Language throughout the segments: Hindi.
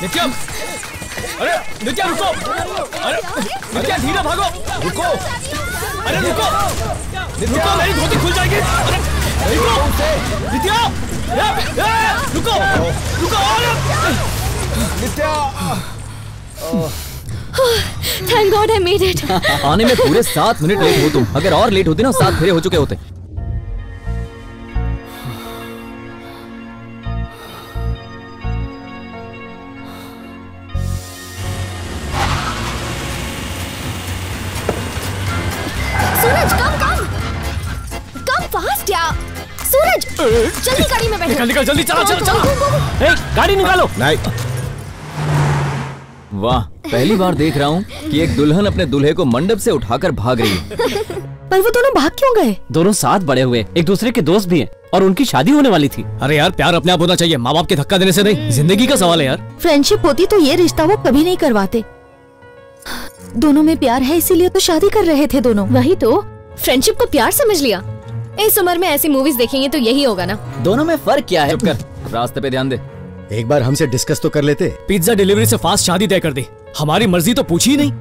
नित्या, अरे नित्या रुको, अरे नित्या धीरे भागो, रुको, अरे रुको, रुको मेरी धोती खुल जाएगी, अरे रुको, नित्या, रुको, रुको, नित्या। Thank God I made it. आने में पूरे 7 मिनट लेट हो तुम। अगर और लेट होती ना 7 फेरे हो चुके होते। सूरज कम फास्ट यार। सूरज जल्दी गाड़ी में बैठो। निकल जल्दी, चला चला चला। गाड़ी निकालो। नहीं। वाह, पहली बार देख रहा हूँ कि एक दुल्हन अपने दूल्हे को मंडप से उठाकर भाग रही है। पर वो दोनों भाग क्यों गए? दोनों साथ बड़े हुए, एक दूसरे के दोस्त भी हैं और उनकी शादी होने वाली थी। अरे यार प्यार अपने आप होना चाहिए, माँ बाप के धक्का देने से नहीं। जिंदगी का सवाल है यार। फ्रेंडशिप होती तो ये रिश्ता वो कभी नहीं करवाते। दोनों में प्यार है इसीलिए तो शादी कर रहे थे दोनों। वही तो, फ्रेंडशिप को प्यार समझ लिया। इस उम्र में ऐसी मूवीज देखेंगे तो यही होगा ना। दोनों में फर्क क्या है? चुप कर, रास्ते पे ध्यान दे। एक बार हमसे डिस्कस तो कर लेते। पिज्जा डिलीवरी से फास्ट शादी तय कर दी, हमारी मर्जी तो पूछी ही नहीं।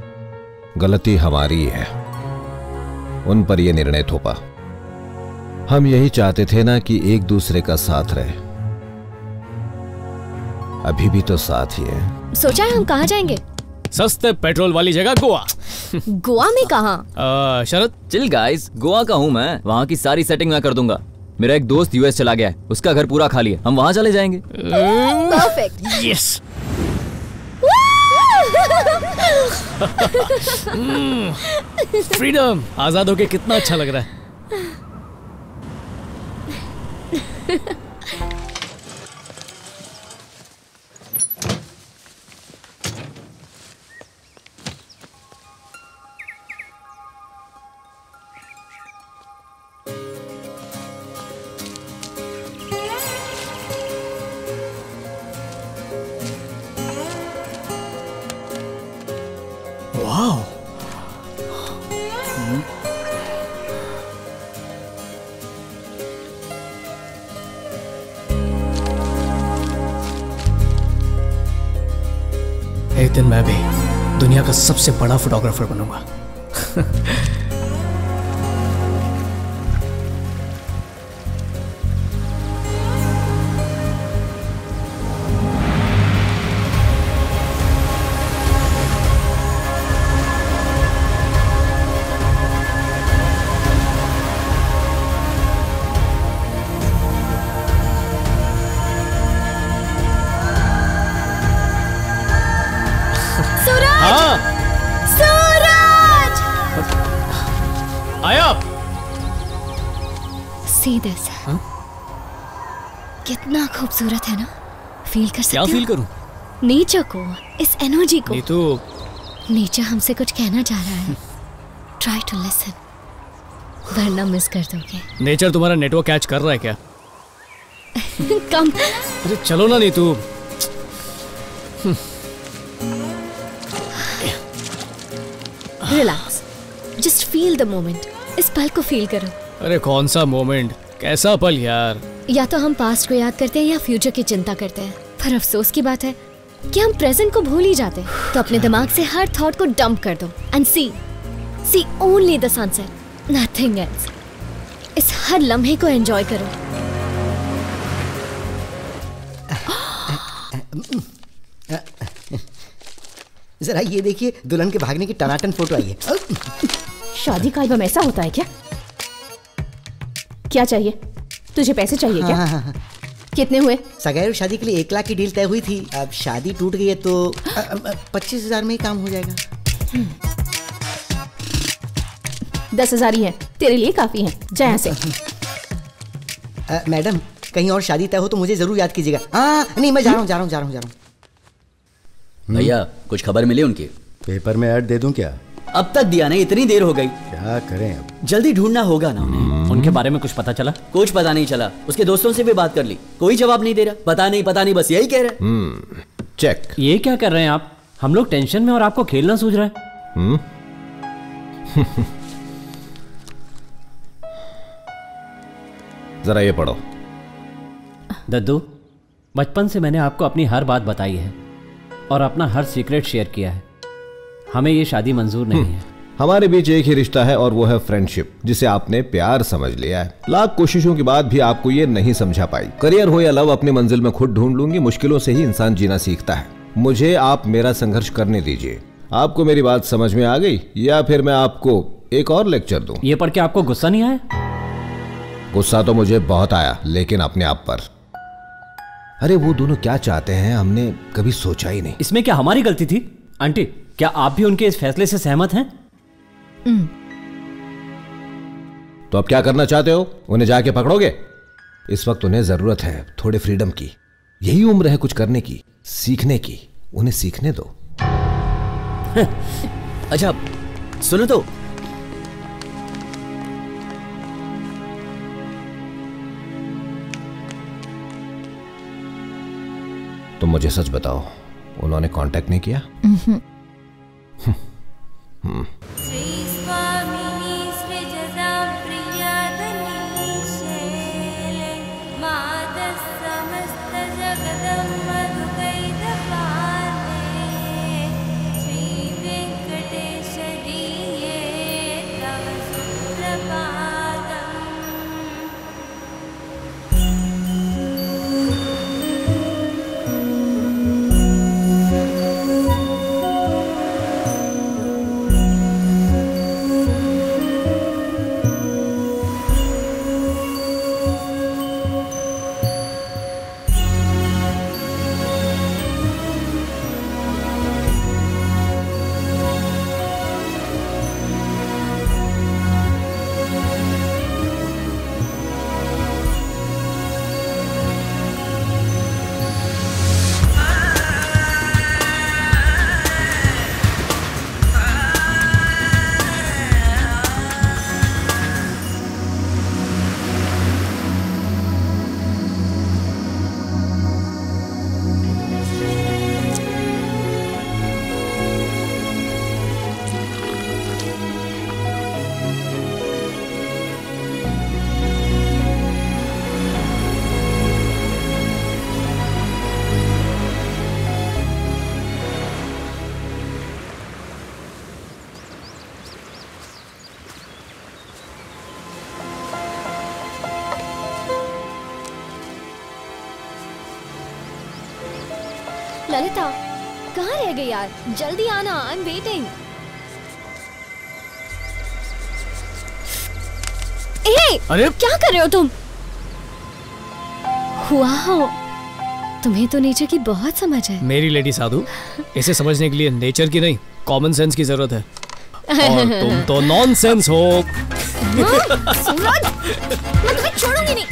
गलती हमारी है, उन पर यह निर्णय थोपा। हम यही चाहते थे ना कि एक दूसरे का साथ रहे। अभी भी तो साथ ही है। सोचा है हम कहाँ जाएंगे? सस्ते पेट्रोल वाली जगह गोवा। गोवा में कहाँ? शरद चिल गाइस, गोवा का हूँ मैं, वहाँ की सारी सेटिंग मैं कर दूंगा। मेरा एक दोस्त यूएस चला गया है, उसका घर पूरा खाली है, हम वहाँ चले जाएंगे। परफेक्ट। यस। फ्रीडम, आजाद होके कितना अच्छा लग रहा है। वाओ, एक दिन मैं भी दुनिया का सबसे बड़ा फोटोग्राफर बनूंगा। See this. कितना खूबसूरत है ना? फील कर सकते हो? क्या फील करूं? नेचर को, इस एनर्जी को। नीतू, नेचर हमसे कुछ कहना चाह रहा है। Try to listen. वरना मिस कर दोगे। नेचर तुम्हारा नेटवर्क कैच कर रहा है क्या? कम। अरे चलो ना Neetu. Relax. Just feel the moment. इस पल को फील करो। अरे कौन सा मोमेंट, कैसा पल यार। या तो हम पास्ट को याद करते हैं या फ्यूचर की चिंता करते हैं, पर अफसोस की बात है कि हम प्रेजेंट को भूल ही जाते हैं। तो अपने दिमाग से हर थॉट को डंप कर दो and see only the sunset, nothing else. इस हर लम्हे को एंजॉय करो। जरा ये देखिए, दुल्हन के भागने की टनाटन फोटो आई है। शादी का एल्बम ऐसा होता है क्या? क्या चाहिए तुझे? पैसे चाहिए क्या? हाँ। कितने हुए? सगाई और शादी के लिए 1 लाख की डील तय हुई थी। अब शादी टूट गई है तो 25,000 में ही काम हो जाएगा। 10,000 ही है, तेरे लिए काफी है। जा यहाँ से। मैडम, कहीं और शादी तय हो तो मुझे जरूर याद कीजिएगा। हाँ नहीं, मैं जा रहा हूँ। भैया कुछ खबर मिली उनकी? पेपर में ऐड दे दूं क्या? अब तक दिया नहीं, इतनी देर हो गई। क्या करें अब? जल्दी ढूंढना होगा ना उन्हें। उनके बारे में कुछ पता चला? कुछ पता नहीं चला। उसके दोस्तों से भी बात कर ली, कोई जवाब नहीं दे रहा। पता नहीं बस यही कह रहे। चेक। ये क्या कर रहे हैं आप? हम लोग टेंशन में और आपको खेलना सूझ रहा है। जरा ये पढ़ो। दद्दू, बचपन से मैंने आपको अपनी हर बात बताई है, और अपना हर सीक्रेट शेयर किया है। हमें ये शादी मंजूर नहीं है। हमारे बीच एक ही रिश्ता है और वो है फ्रेंडशिप, जिसे आपने प्यार समझ लिया है। लाख कोशिशों के बाद भी आपको ये नहीं समझा पाई। करियर हो या लव, अपनी मंजिल में खुद ढूंढ लूंगी। मुश्किलों से ही इंसान जीना सीखता है। मुझे आप मेरा संघर्ष करने दीजिए। आपको मेरी बात समझ में आ गई या फिर मैं आपको एक और लेक्चर दूं? ये पढ़ के आपको गुस्सा नहीं आया? गुस्सा तो मुझे बहुत आया, लेकिन अपने आप पर। अरे वो दोनों क्या चाहते हैं हमने कभी सोचा ही नहीं। इसमें क्या हमारी गलती थी? आंटी, क्या आप भी उनके इस फैसले से सहमत हैं? तो अब क्या करना चाहते हो? उन्हें जाके पकड़ोगे? इस वक्त उन्हें जरूरत है थोड़े फ्रीडम की। यही उम्र है कुछ करने की, सीखने की। उन्हें सीखने दो। अच्छा सुनो तो, तुम मुझे सच बताओ, उन्होंने कांटेक्ट नहीं किया? ललिता, कहाँ रह गई यार? जल्दी आना, आई एम वेटिंग। अरे क्या कर रहे हो तुम? वाओ, तुम्हें तो नेचर की बहुत समझ है। मेरी लेडी साधु, इसे समझने के लिए नेचर की नहीं, कॉमन सेंस की जरूरत है। और तुम तो नॉनसेंस हो। सूरज, मैं तुम्हें छोड़ूंगी नहीं।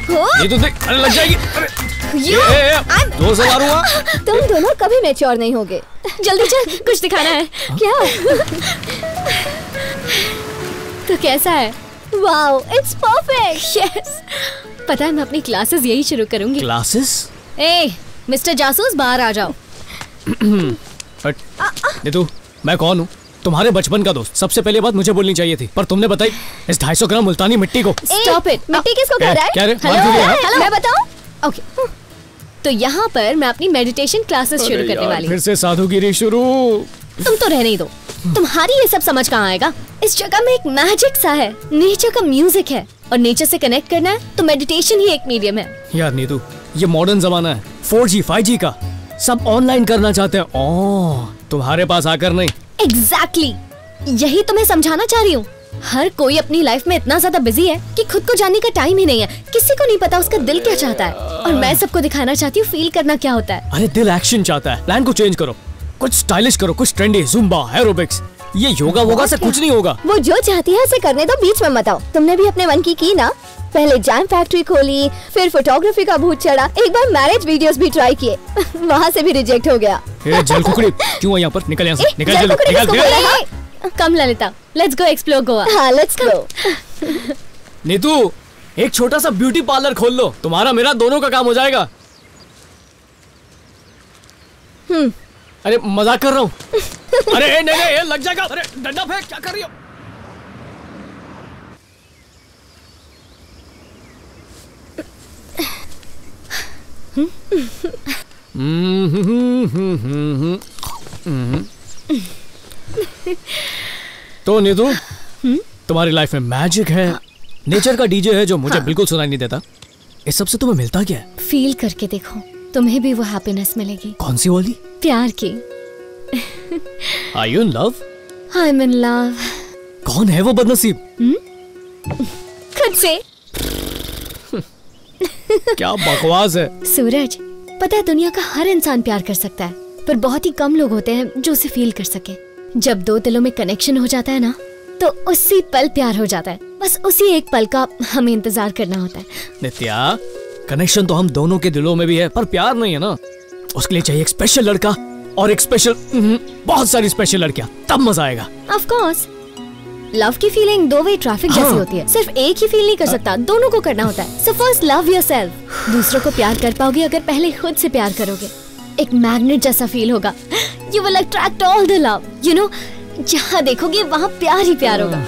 रुको। ये तो देख, अरे लग जाएगी। अरे जोर से मारूंगा। तुम दोनों कभी मैच्योर नहीं होगे। जल्दी चल, कुछ दिखाना है। क्या? तो कैसा है? Wow, it's perfect. यस। पता है मैं अपनी क्लासेस यही शुरू करूंगी। क्लासेस? मिस्टर जासूस, बाहर आ जाओ। नीतू, मैं कौन हूँ? तुम्हारे बचपन का दोस्त। सबसे पहले बात मुझे बोलनी चाहिए थी, पर तुमने बताई इस 250 ग्राम मुल्तानी मिट्टी को। Stop it. मिट्टी किसको कह रहा है? क्या रे? हेलो, मैं बताऊं? ओके, तो यहाँ पर मैं अपनी मेडिटेशन क्लासेस शुरू करने वाली फिर से साधुगिरी शुरू। तुम तो रहने ही दो। तुम्हारी ये सब समझ कहाँ आएगा? इस जगह में एक मैजिक सा है, नेचर का म्यूजिक है, और नेचर से कनेक्ट करना है तो मेडिटेशन ही एक मीडियम है। यार नीतू, ये मॉडर्न जमाना है, 4G 5G का। सब ऑनलाइन करना चाहते हैं। तुम्हारे पास आकर नहीं। एग्जैक्टली, यही तो मैं समझाना चाह रही हूँ। हर कोई अपनी लाइफ में इतना ज्यादा बिजी है कि खुद को जानने का टाइम ही नहीं है। किसी को नहीं पता उसका दिल क्या चाहता है, और मैं सबको दिखाना चाहती हूँ फील करना क्या होता है। अरे दिल एक्शन चाहता है। प्लान को चेंज करो, कुछ स्टाइलिश करो, कुछ ट्रेंडी, जुम्बा, एरोबिक्स। ये योगा वोगा से कुछ नहीं होगा। वो जो चाहती है उसे करने दो, बीच में मत आओ। तुमने भी अपने मन की ना? पहले जैम फैक्ट्री खोली, फिर फोटोग्राफी का भूत चढ़ा, एक बार मैरिज वीडियोस भी ट्राई किए। वहाँ से भी रिजेक्ट हो गया। जल कुकड़ी, क्यों यहाँ पर? निकल यहाँ से, निकल जल्दी, निकल। Come Lalita, let's go explore Goa. हाँ, लेट्स गो। नीतू, एक छोटा सा ब्यूटी पार्लर खोल लो, तुम्हारा मेरा दोनों का काम हो जाएगा। अरे मजाक कर रहा हूँ। अरे नहीं, लग जाएगा। अरे डंडा फेंक, क्या कर रही हो? तो नीतू, तुम्हारी लाइफ में मैजिक है, नेचर का डीजे है जो मुझे बिल्कुल सुनाई नहीं देता। इस सब से तुम्हें मिलता क्या है? फील करके देखो, तुम्हें भी वो हैप्पीनेस मिलेगी। कौन सी वाली? प्यार की। Are you in love? I'm in love. कौन है वो बदनसीब? खुद से। क्या बकवास है। सूरज, पता है दुनिया का हर इंसान प्यार कर सकता है, पर बहुत ही कम लोग होते हैं जो उसे फील कर सके। जब दो दिलों में कनेक्शन हो जाता है ना, तो उसी पल प्यार हो जाता है। बस उसी एक पल का हमें इंतजार करना होता है। नित्या, कनेक्शन तो हम दोनों के दिलों में भी है, पर प्यार नहीं है ना। उसके लिए चाहिए एक स्पेशल लड़का और एक स्पेशल बहुत सारी स्पेशल लड़कियां, तब मजा आएगा। ऑफ कोर्स, लव की फीलिंग दो वे ट्रैफिक जैसी होती है। सिर्फ एक ही फील नहीं कर सकता, दोनों को करना होता है। So first love yourself. दूसरों को प्यार कर पाओगे अगर पहले खुद से प्यार करोगे। एक मैग्नेट जैसा फील होगा। You will attract all the love. You know, जहाँ देखोगे वहाँ प्यार ही प्यार होगा।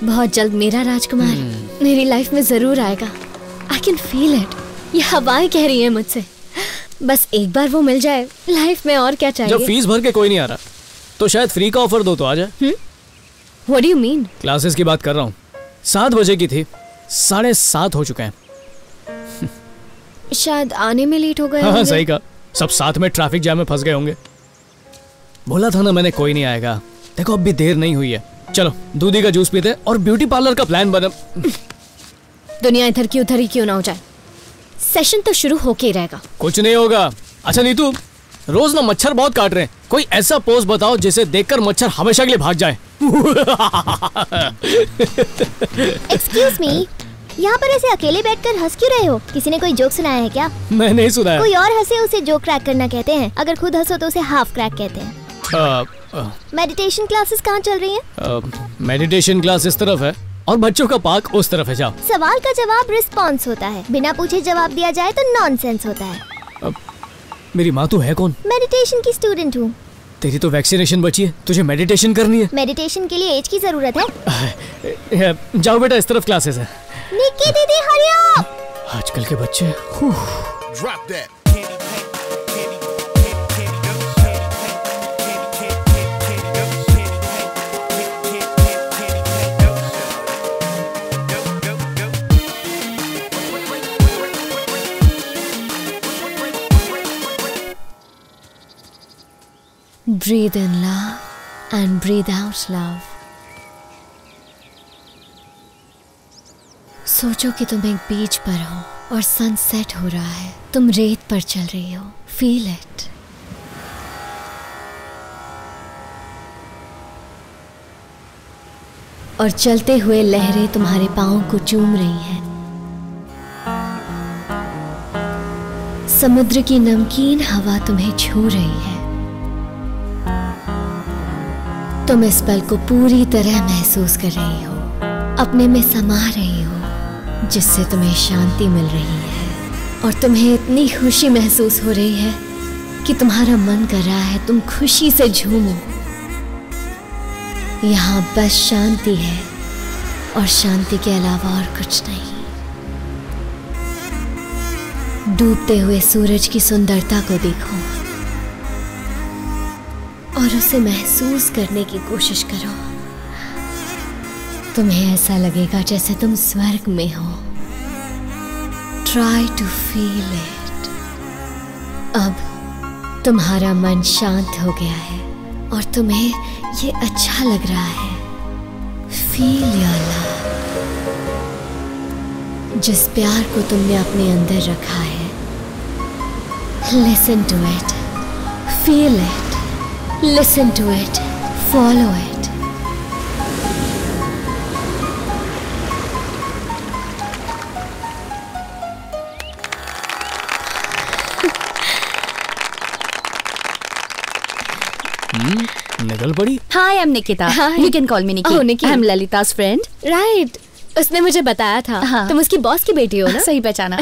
बहुत जल्द मेरा राजकुमार मेरी लाइफ में जरूर आएगा। I can feel it. ये हवाएं कह रही है मुझसे। बस एक बार वो मिल जाए, लाइफ में और क्या चाहिए। जब फीस भर के कोई नहीं आ रहा, तो शायद फ्री का ऑफर दो तो आ जाए। What do you mean? Classes की बात कर रहा हूँ। 7 बजे की थी, 7:30 हो चुके हैं। शायद आने में लेट हो गए। हाँ, सही कहा। सब साथ में ट्रैफिक जैम में फंस गए होंगे। बोला था ना मैंने, कोई नहीं आएगा। देखो अब भी देर नहीं हुई है। चलो दूधी का जूस पीते और ब्यूटी पार्लर का प्लान बना। दुनिया इधर की उधर ही क्यों ना हो जाए, सेशन तो शुरू होके ही रहेगा। कुछ नहीं होगा। अच्छा नीतू, रोज ना मच्छर बहुत काट रहे हैं। कोई ऐसा पोज बताओ जिसे देखकर मच्छर हमेशा के लिए भाग जाए। एक्सक्यूज मी, यहाँ पर ऐसे अकेले बैठकर हंस क्यों रहे हो? किसी ने कोई जोक सुनाया है क्या? मैं नहीं सुनाया। कोई और हंसे उसे जोक क्रैक करना कहते हैं। अगर खुद हंसो तो उसे हाफ क्रैक कहते हैं। मेडिटेशन क्लासेस कहाँ चल रही हैं? मेडिटेशन क्लास इस तरफ है और बच्चों का पार्क उस तरफ है। जाओ। सवाल का जवाब रिस्पॉन्स होता है, बिना पूछे जवाब दिया जाए तो नॉनसेंस होता है। मेरी माँ तू है कौन? मेडिटेशन की स्टूडेंट हूँ। तेरी तो वैक्सीनेशन बची है, तुझे मेडिटेशन करनी है। मेडिटेशन के लिए एज की जरूरत है। जाओ बेटा, इस तरफ क्लासेस है। निक्की दीदी हरी अप। आजकल के बच्चे। Breathe in love and breathe out love. सोचो कि तुम एक बीच पर हो और सनसेट हो रहा है। तुम रेत पर चल रही हो। Feel it. और चलते हुए लहरें तुम्हारे पाँव को चूम रही हैं। समुद्र की नमकीन हवा तुम्हें छू रही है। तुम इस पल को पूरी तरह महसूस कर रही हो, अपने में समा रही हो, जिससे तुम्हें शांति मिल रही है और तुम्हें इतनी खुशी महसूस हो रही है कि तुम्हारा मन कर रहा है तुम खुशी से झूमो। यहाँ बस शांति है और शांति के अलावा और कुछ नहीं। डूबते हुए सूरज की सुंदरता को देखो और उसे महसूस करने की कोशिश करो। तुम्हें ऐसा लगेगा जैसे तुम स्वर्ग में हो। Try to feel it. अब तुम्हारा मन शांत हो गया है और तुम्हें ये अच्छा लग रहा है। Feel your love. जिस प्यार को तुमने अपने अंदर रखा है, Listen to it. Feel it. Listen to it. Follow it. निकल पड़ी। Hi, I'm Nikita. Hi. You can call me Nikki. Oh, Nikki. I'm Lalita's friend. Right. उसने मुझे बताया था। हाँ. तुम उसकी बॉस की बेटी हो ना? सही पहचाना।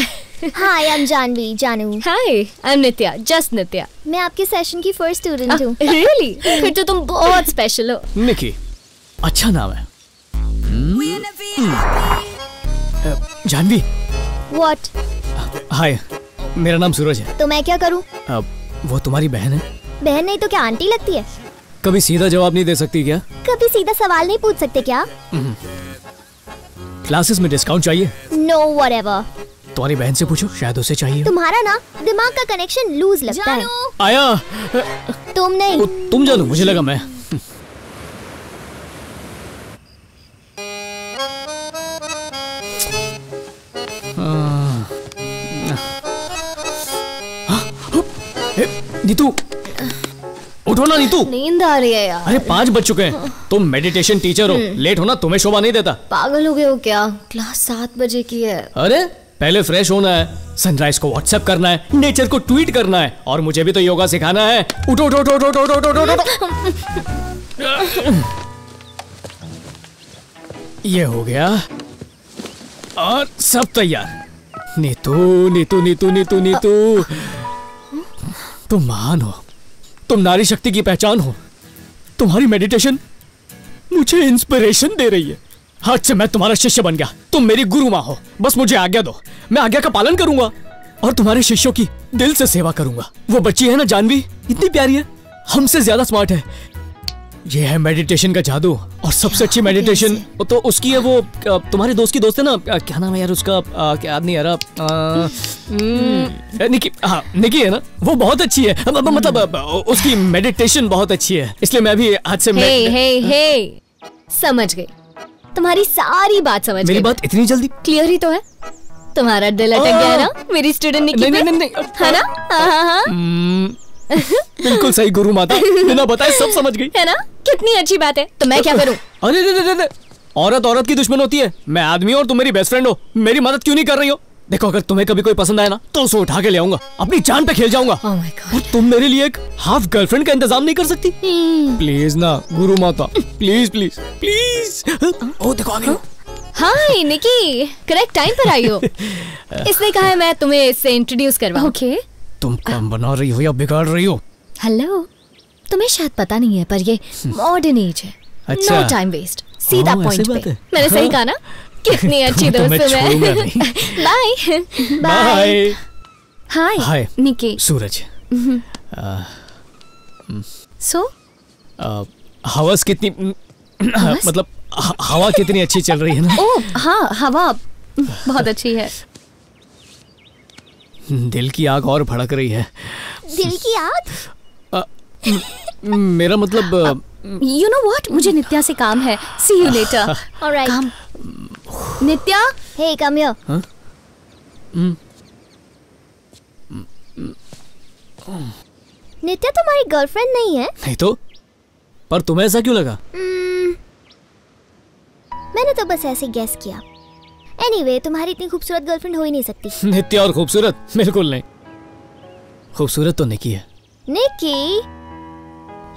हाय, आई एम जानवी, जानू। हाय, आई एम नित्या, जस्ट नित्या। मैं आपके सेशन की फर्स्ट स्टूडेंट हूँ। रियली? फिर तो तुम बहुत स्पेशल हो। निकी, अच्छा नाम है। जानवी। What? हाय, मेरा नाम सूरज है। तो मैं क्या करूँ? वो तुम्हारी बहन है? बहन नहीं तो क्या आंटी लगती है? कभी सीधा जवाब नहीं दे सकती क्या? कभी सीधा सवाल नहीं पूछ सकते क्या? क्लासेस में डिस्काउंट चाहिए? Know whatever. तुम्हारी बहन से पूछो, शायद उसे चाहिए। तुम्हारा ना दिमाग का कनेक्शन लूज लगता है। आया। तुम नहीं। तुम जानू, मुझे लगा मैं। नीतू, उठो ना नीतू। नींद आ रही है यार। अरे 5 बज चुके हैं। तुम मेडिटेशन टीचर हो, लेट होना तुम्हें शोभा नहीं देता। पागल हो गए हो क्या? क्लास 7 बजे की है। अरे पहले फ्रेश होना है, सनराइज को व्हाट्सएप करना है, नेचर को ट्वीट करना है, और मुझे भी तो योगा सिखाना है। उठो उठो उठो उठो उठो उठो उठो। ये हो गया और सब तैयार। नीतू नीतू नीतू नीतू नीतू, तुम महान हो, तुम नारी शक्ति की पहचान हो। तुम्हारी मेडिटेशन मुझे इंस्पिरेशन दे रही है। आज से मैं तुम्हारा शिष्य बन गया। तुम मेरी गुरु माँ हो, बस मुझे आज्ञा दो, मैं आज्ञा का पालन करूंगा और तुम्हारे शिष्यों की दिल से सेवा करूंगा। वो बच्ची है ना जानवी, इतनी प्यारी है, हमसे ज्यादा स्मार्ट है। ये है मेडिटेशन का जादू, और सबसे अच्छी मेडिटेशन तो उसकी है। वो तुम्हारे दोस्त की दोस्त है ना, क्या नाम है यार उसका, क्या याद नहीं आ रहा। निकी, हाँ निकी है ना, वो बहुत अच्छी है। मतलब उसकी मेडिटेशन बहुत अच्छी है, इसलिए मैं भी आज से हे समझ गई, तुम्हारी सारी बात समझ गई। मेरी बात इतनी जल्दी क्लियर ही तो है। तुम्हारा दिल अटक गया ना मेरी स्टूडेंट निकी पे? नहीं, है ना? हाँ। बिल्कुल सही गुरु माता, बिना बताए सब समझ गई। है ना? कितनी अच्छी बात है। तो मैं क्या करूं? अरे औरत औरत की दुश्मन होती है। मैं आदमी और तुम मेरी बेस्ट फ्रेंड हो, मेरी मदद क्यों नहीं कर रही हो? देखो, अगर तुम्हें कभी कोई पसंद आया ना तो उसे उठा के ले आऊंगा, अपनी जान पे खेल जाऊंगा। Oh my God. और तुम मेरे लिए एक हाफ गर्लफ्रेंड का इंतजाम नहीं कर सकती? प्लीज ना गुरु माता, प्लीज प्लीज प्लीज। ओ देखो आ गई। हाय निकी, करेक्ट टाइम पर आई हो। इसने कहा है मैं तुम्हें इससे इंट्रोड्यूस करवाऊं। ओके। तुम काम बना रही हो या बिगाड़ रही हो? हेलो, तुम्हें शायद पता नहीं है पर ये मॉडर्न एज है। अच्छा। नो टाइम वेस्ट, सीधा पॉइंट पे। है। मैंने सही कहा ना? कितनी अच्छी दोस्त हूँ मैं। Bye bye. हाय निकी। सूरज। सो हवस कितनी, मतलब हवा कितनी अच्छी चल रही है ना? ओह हाँ, हवा बहुत अच्छी है। दिल की आग और भड़क रही है। दिल की आग? मेरा मतलब यू नो व्हाट, मुझे नित्या से काम है। सी यू लेटर। ऑलराइट। काम। नित्या, हे कम हियर। नित्या तुम्हारी गर्लफ्रेंड नहीं है? नहीं तो, पर तुम्हें ऐसा क्यों लगा? मैंने तो बस ऐसे गेस किया। एनीवे, तुम्हारी इतनी खूबसूरत गर्लफ्रेंड हो ही नहीं सकती। नित्या और खूबसूरत? बिल्कुल नहीं, खूबसूरत तो निकी है। Nikki?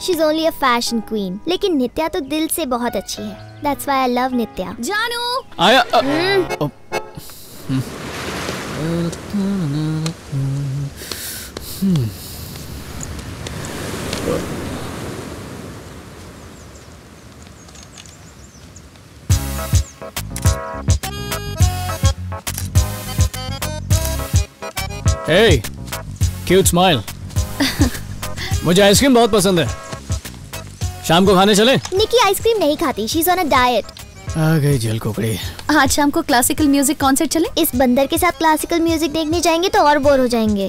She is only a fashion queen, लेकिन नित्या तो दिल से बहुत अच्छी है। That's why I love Nitya. जानू आया। Hey, cute smile. मुझे आइसक्रीम बहुत पसंद है, शाम को खाने चलें? निकी आइसक्रीम नहीं खाती, she is on a diet. आ गई जेल कुकड़ी। आज शाम को क्लासिकल म्यूजिक कॉन्सर्ट चले? इस बंदर के साथ क्लासिकल म्यूजिक देखने जाएंगे तो और बोर हो जाएंगे।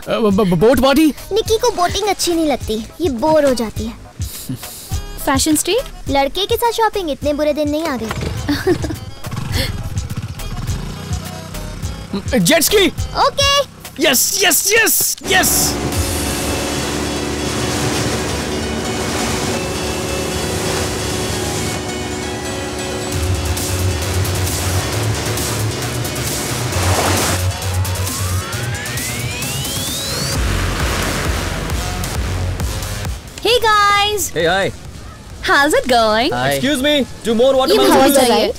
Boat party? निकी को बोटिंग अच्छी नहीं लगती, ये बोर हो जाती है। Fashion street? लड़के के साथ शॉपिंग, इतने बुरे दिन नहीं आ गए। Jet ski? Okay. Yes yes yes yes. Hey guys, Hey, hi. how's it going? Excuse me, do more watermelon बहुत juice. चाहिए।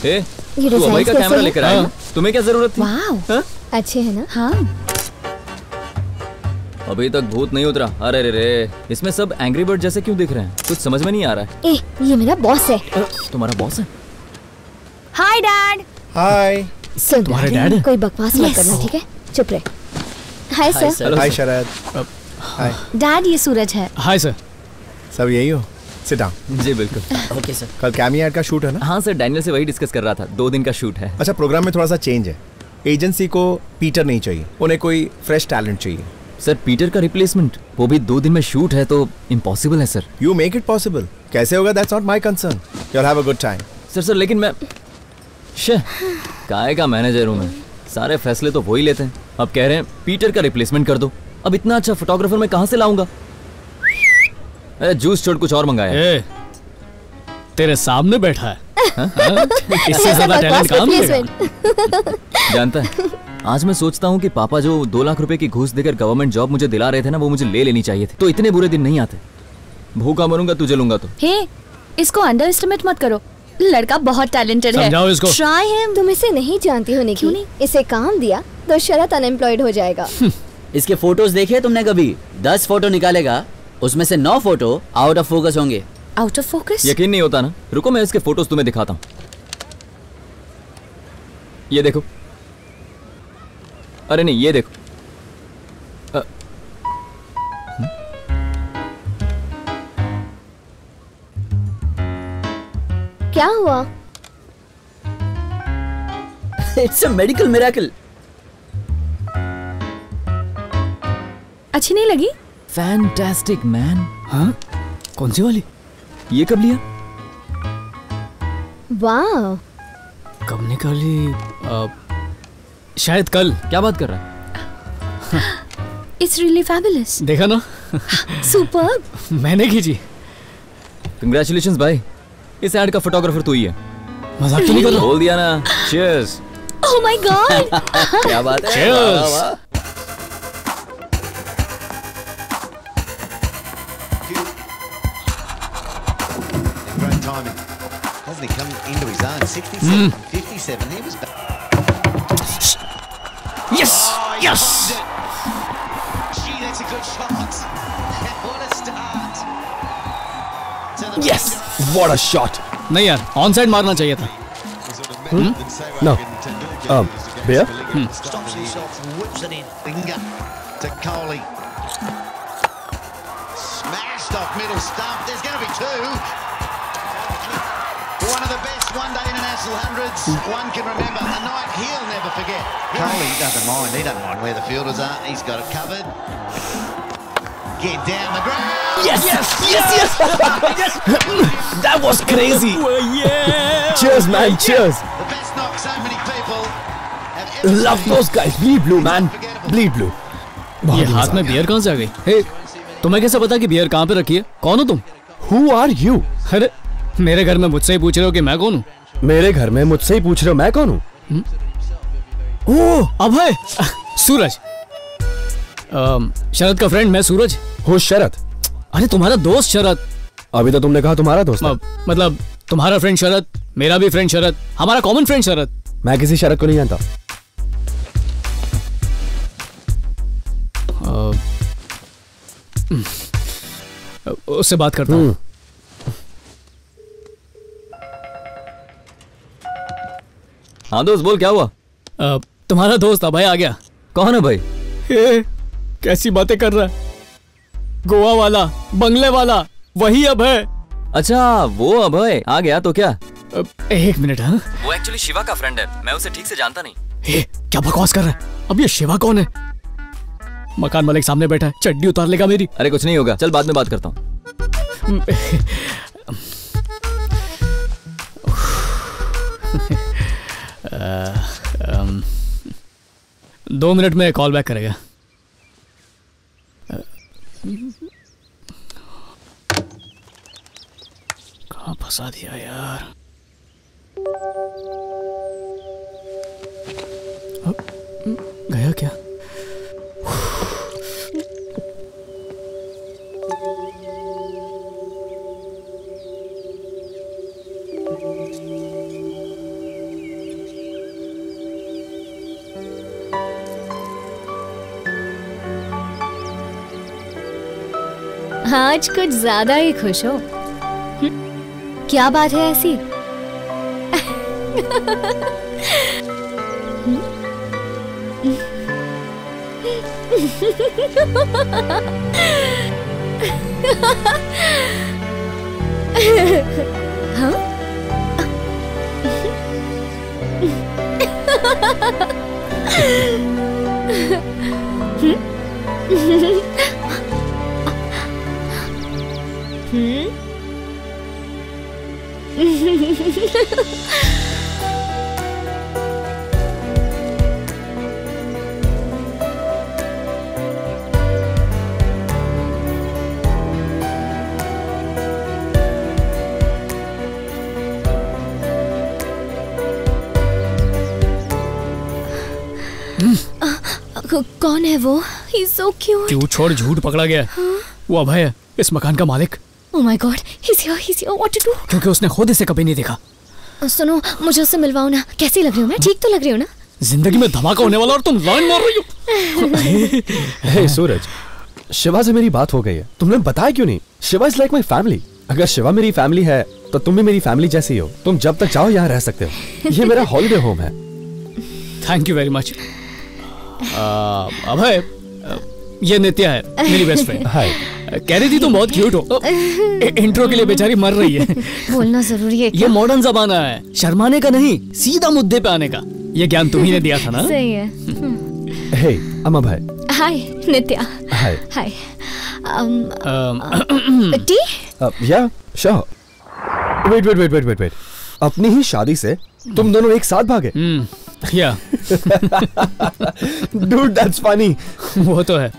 Hey, ये तू अभय का डिजाइन कैमरा लेकर आया ना? तुम्हें क्या जरूरत थी? वाओ, हाँ? अच्छे है ना? हाँ। अभी तक भूत नहीं उतरा। अरे रे रे, इसमें सब एंग्री बर्ड जैसे क्यों दिख रहे हैं? कुछ समझ में नहीं आ रहा है। ए, ये मेरा बॉस है। तुम्हारा बॉस है? Hi Dad. हाय। सुन तुम्हारे डैड हैं? कोई बकवास मत करना, ठीक है? चुप रहे। Hi sir. हाय शरद। हाय डैड, ये सूरज है। Hi sir. सब यही हो? Sit down. जी बिल्कुल। Okay sir. कल कैमी एड का शूट है ना? हाँ सर, डैनियल से वही डिस्कस कर रहा था, 2 दिन का शूट है। अच्छा, प्रोग्राम में थोड़ा सा चेंज है। एजेंसी को पीटर नहीं चाहिए, उन्हें कोई फ्रेश टैलेंट चाहिए। सर पीटर का रिप्लेसमेंट, वो भी 2 दिन में शूट है तो इम्पॉसिबल है sir. You make it possible. कैसे होगा that's not my concern. You'll have a good time. Sir लेकिन मैं काय का मैनेजर हूँ मैं, सारे फैसले तो वही लेते हैं। अब कह रहे हैं पीटर का रिप्लेसमेंट कर दो। अब इतना अच्छा फोटोग्राफर मैं कहाँ से लाऊंगा? जूस छोड़ कुछ और मंगाया। तेरे सामने बैठा है। इससे ज्यादा टैलेंट काम मिलेगा। जानता है, आज मैं सोचता हूँ कि पापा जो 2 लाख रुपए की घूस देकर गवर्नमेंट जॉब मुझे दिला रहे थे ना, वो मुझे ले लेनी चाहिए थी, तो इतने बुरे दिन नहीं आते। भूखा मरूंगा तुझे लूंगा तो। हे, इसको अंडर एस्टिमेट मत करो, लड़का बहुत टैलेंटेड है। समझाओ इसको। Try him. तुम इसे नहीं जानती हो निकी, इसे काम दिया तो शरद अनएम्प्लॉयड हो जाएगा। इसके फोटोज देखे तुमने कभी? 10 फोटो निकालेगा, उसमें से 9 फोटो आउट ऑफ फोकस होंगे। Out of focus? यकीन नहीं होता ना? रुको मैं इसके फोटोज तुम्हें दिखाता हूँ। ये देखो। अरे नहीं, ये देखो। क्या हुआ? It's a medical miracle. अच्छी नहीं लगी? Fantastic man. हाँ? कौन सी वाली? ये कब लिया? वाह, कब निकाली? शायद कल। क्या बात कर रहा है? It's really fabulous. देखा ना? सुपर्ब। मैंने खींची। कंग्रेचुलेशंस भाई, इस एड का फोटोग्राफर तू ही है। मजाक तो नहीं कर रहा? बोल दिया ना। चीयर्स। Oh my God. क्या बात है? Cheers. वाह, वाह। Great timing. Hasn't he come into his own? 67, 57. He was. Yes, yes. Gee, that's a good shot. What a start. Yes. What a shot. नहीं यार, ऑन साइड मारना चाहिए था। No. Beer? Stops himself and whips it in. Finger to Coley. Smashed off middle stump. There's going to be 2. One of the best one-day international hundreds one can remember. A night he'll never forget. Coley doesn't mind. He doesn't mind where the fielders are. He's got it covered. Get down the ground. Yes, yes, yes, yes. That was crazy. Yeah. Cheers, man. Cheers. The best knock so many people have ever Love those guys. Bleed blue, man. Bleed blue. ये हाथ में बियर कहाँ से आ गई? हे, तुम्हें कैसे पता कि बियर कहाँ पे रखी है? कौन हो तुम? Who are you? अरे, मेरे घर में मुझसे ही पूछ रहे हो कि मैं कौन हूँ? मेरे घर में मुझसे ही पूछ रहे हो मैं कौन हूँ? ओह, अभय, सूरज। शरद का फ्रेंड मैं सूरज। हो शरद? अरे तुम्हारा दोस्त शरद। अभी तो तुमने कहा तुम्हारा दोस्त है। मतलब तुम्हारा फ्रेंड शरद, मेरा भी फ्रेंड शरद, हमारा कॉमन फ्रेंड शरद। मैं किसी शरद को नहीं जानता। उससे बात करता हूँ। हाँ दोस्त बोल, क्या हुआ? तुम्हारा दोस्त अभय आ गया। कौन है भाई? कैसी बातें कर रहा है? गोवा वाला, बंगले वाला, वही अभय। अच्छा वो अभय आ गया तो क्या? 1 मिनट। हाँ, वो एक्चुअली शिवा का फ्रेंड है, मैं उसे ठीक से जानता नहीं। क्या बकवास कर रहा है? अब ये शिवा कौन है? मकान मालिक सामने बैठा है, चड्डी उतार लेगा मेरी। अरे कुछ नहीं होगा, चल बाद में बात करता हूँ। 2 मिनट में कॉल बैक करेगा। कहाँ फंसा दिया यार? गया क्या? आज कुछ ज्यादा ही खुश हो। क्या बात है ऐसी? हाँ? कौन है वो? He's so cute. क्यों छोड़, झूठ पकड़ा गया। वो अभय है, इस मकान का मालिक। Oh my God, he's here. What to do? क्योंकि उसने खुद इसे कभी नहीं देखा। सुनो, मुझे उससे मिलवाओ ना। कैसी लग रही हूँ मैं? ठीक तो लग रही हूँ ना? जिंदगी में धमाका होने वाला और तुम लाइन मार रही हो। हे सूरज, शिवा से मेरी बात हो गई है, तुमने बताया क्यों नहीं? Shiva is like my family. अगर शिवा मेरी फैमिली है तो तुम भी मेरी फैमिली जैसी हो। तुम जब तक चाहो यहाँ रह सकते हो। ये मेरा हॉलिडे होम है। Thank you very much. Abhay, ये नित्या है, मेरी बेस्ट फ्रेंड। हाय। कह रही थी तुम बहुत क्यूट हो। इंट्रो के लिए बेचारी मर रही है। बोलना जरूरी है क्या? ये मॉडर्न जमाना है, शर्माने का नहीं, सीधा मुद्दे पे आने का। ये ज्ञान तुम्ही ने दिया था ना? सही है। हे, अभय। हाय नित्या। हाय। हाय। टी? या श्योर। वेट। अपनी ही शादी से तुम दोनों एक साथ भागे? या। Dude, that's funny. वो तो है।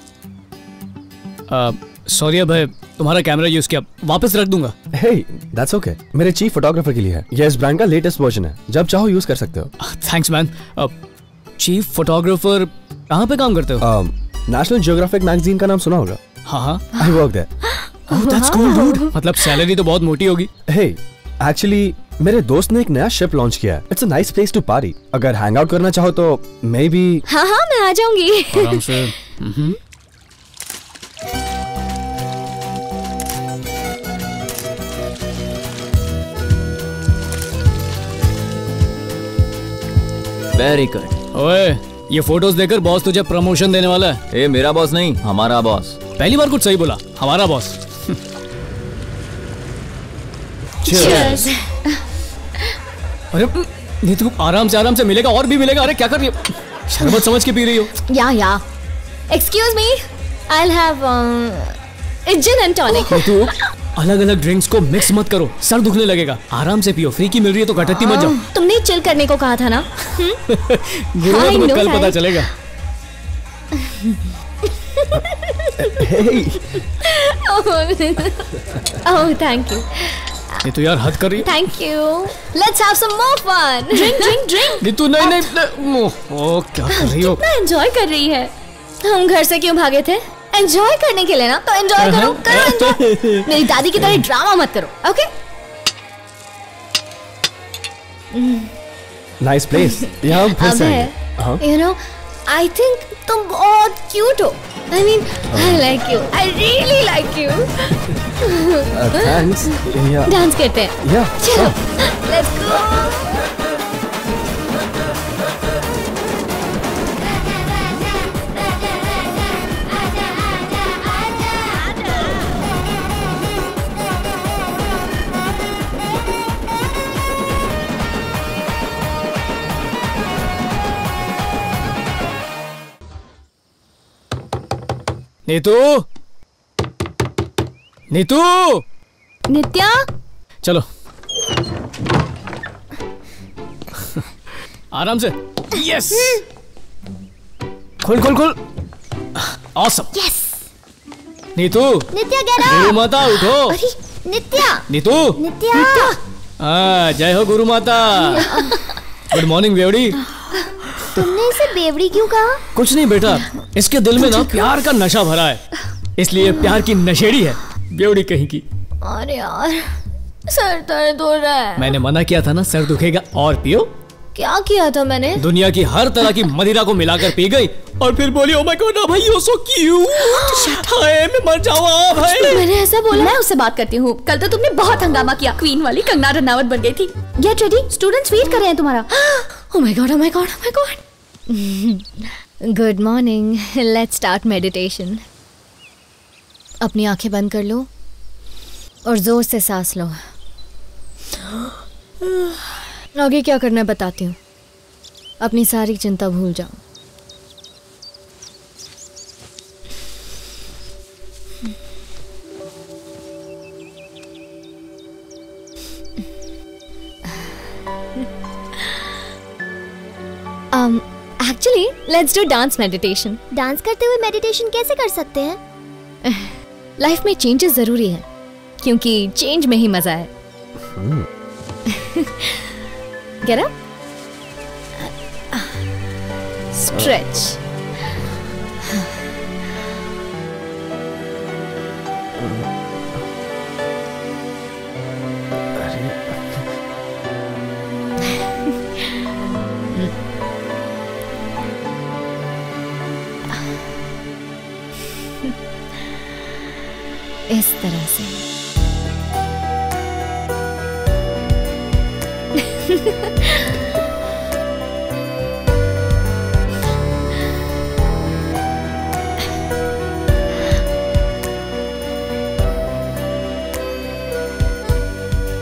सॉरी अभय, तुम्हारा कैमरा यूज किया, वापस रख दूंगा। Hey, that's okay. मेरे चीफ फोटोग्राफर के लिए है। ये इस ब्रांड का लेटेस्ट वर्जन है, जब चाहो यूज कर सकते हो। Thanks man. चीफ फोटोग्राफर कहाँ पे काम करते हो? नेशनल जियोग्राफिक मैगजीन का नाम सुना होगा। हाँ। I work there. Oh, that's cool, dude. मतलब सैलरी तो बहुत मोटी होगी। Hey, एक्चुअली मेरे दोस्त ने एक नया शिप लॉन्च किया है। It's a nice place to party. अगर हैंग आउट करना चाहो तो मे बी। हाँ, मैं आ जाऊंगी। आराम से। Very good. ओए, ये फोटोज देखकर बॉस तुझे प्रमोशन देने वाला है। ए, मेरा बॉस नहीं, हमारा बॉस। पहली बार कुछ सही बोला, हमारा बॉस। Cheers. अरे नहीं, तू आराम से मिलेगा और भी मिलेगा। अरे क्या कर रही हो? शरबत समझ के पी रही हो? या। Excuse me, I'll have gin and tonic. तू अलग अलग ड्रिंक्स को मिक्स मत करो, सर दुखने लगेगा। आराम से पियो, फ्री की मिल रही है तो घटती मत जाओ। तुमने चिल करने को कहा था ना? गुरु को तुम्हें कल पता चलेगा। Oh, thank you. ये तो यार हद कर रही है। Thank you. Let's have some more fun. Drink. ये तू नहीं। ओ, क्या कर रही हो? कितना एंजॉय कर रही है। हम घर से क्यों भागे थे? एंजॉय करने के लिए ना, तो एंजॉय करो एंजॉय। मेरी दादी की तरह ड्रामा मत करो, ओके? Nice place. यहाँ फिर से आएंगे। You know, I think तुम बहुत क्यूट हो। I mean, I like you. I really like you. Thanks. Dance करते हैं। Yeah. चलो, let's go. नीतू। नित्या। चलो आराम से। यस। खोल। ऑसम। यस। नीतू। नित्या get up. गुरु माता उठो। अरे नित्या। नीतू। नित्या। जय हो गुरु माता। गुड मॉर्निंग बेवड़ी। तुमने इसे बेवड़ी क्यों कहा? कुछ नहीं बेटा, इसके दिल में ना प्यार का नशा भरा है, इसलिए प्यार की नशेड़ी है बेवड़ी कहीं की। अरे यार, सर दर्द हो रहा है। मैंने मना किया था ना, सर दुखेगा और पियो। क्या किया था मैंने? दुनिया की हर तरह की मदिरा को मिलाकर पी गई और फिर बोली ओह माय गॉड भाई यू सो क्यूट। हाय मैं मर जाऊं भाई। मैंने ऐसा बोला? मैं उससे बात करती हूँ। कल तो तुमने बहुत हंगामा किया, क्वीन वाली कंगना रनावत बन गई थी। गेट रेडी, स्टूडेंट्स वेट कर रहे हैं तुम्हारा। ओह my God. Good morning. Let's start meditation. अपनी आंखें बंद कर लो और जोर से सांस लो। आगे क्या करना है बताती हूँ। अपनी सारी चिंता भूल जाओ। Actually let's do dance meditation. Dance करते हुए मेडिटेशन कैसे कर सकते हैं? लाइफ में चेंजेस जरूरी है, क्योंकि चेंज में ही मजा है। Get up. Stretch. इस तरह से।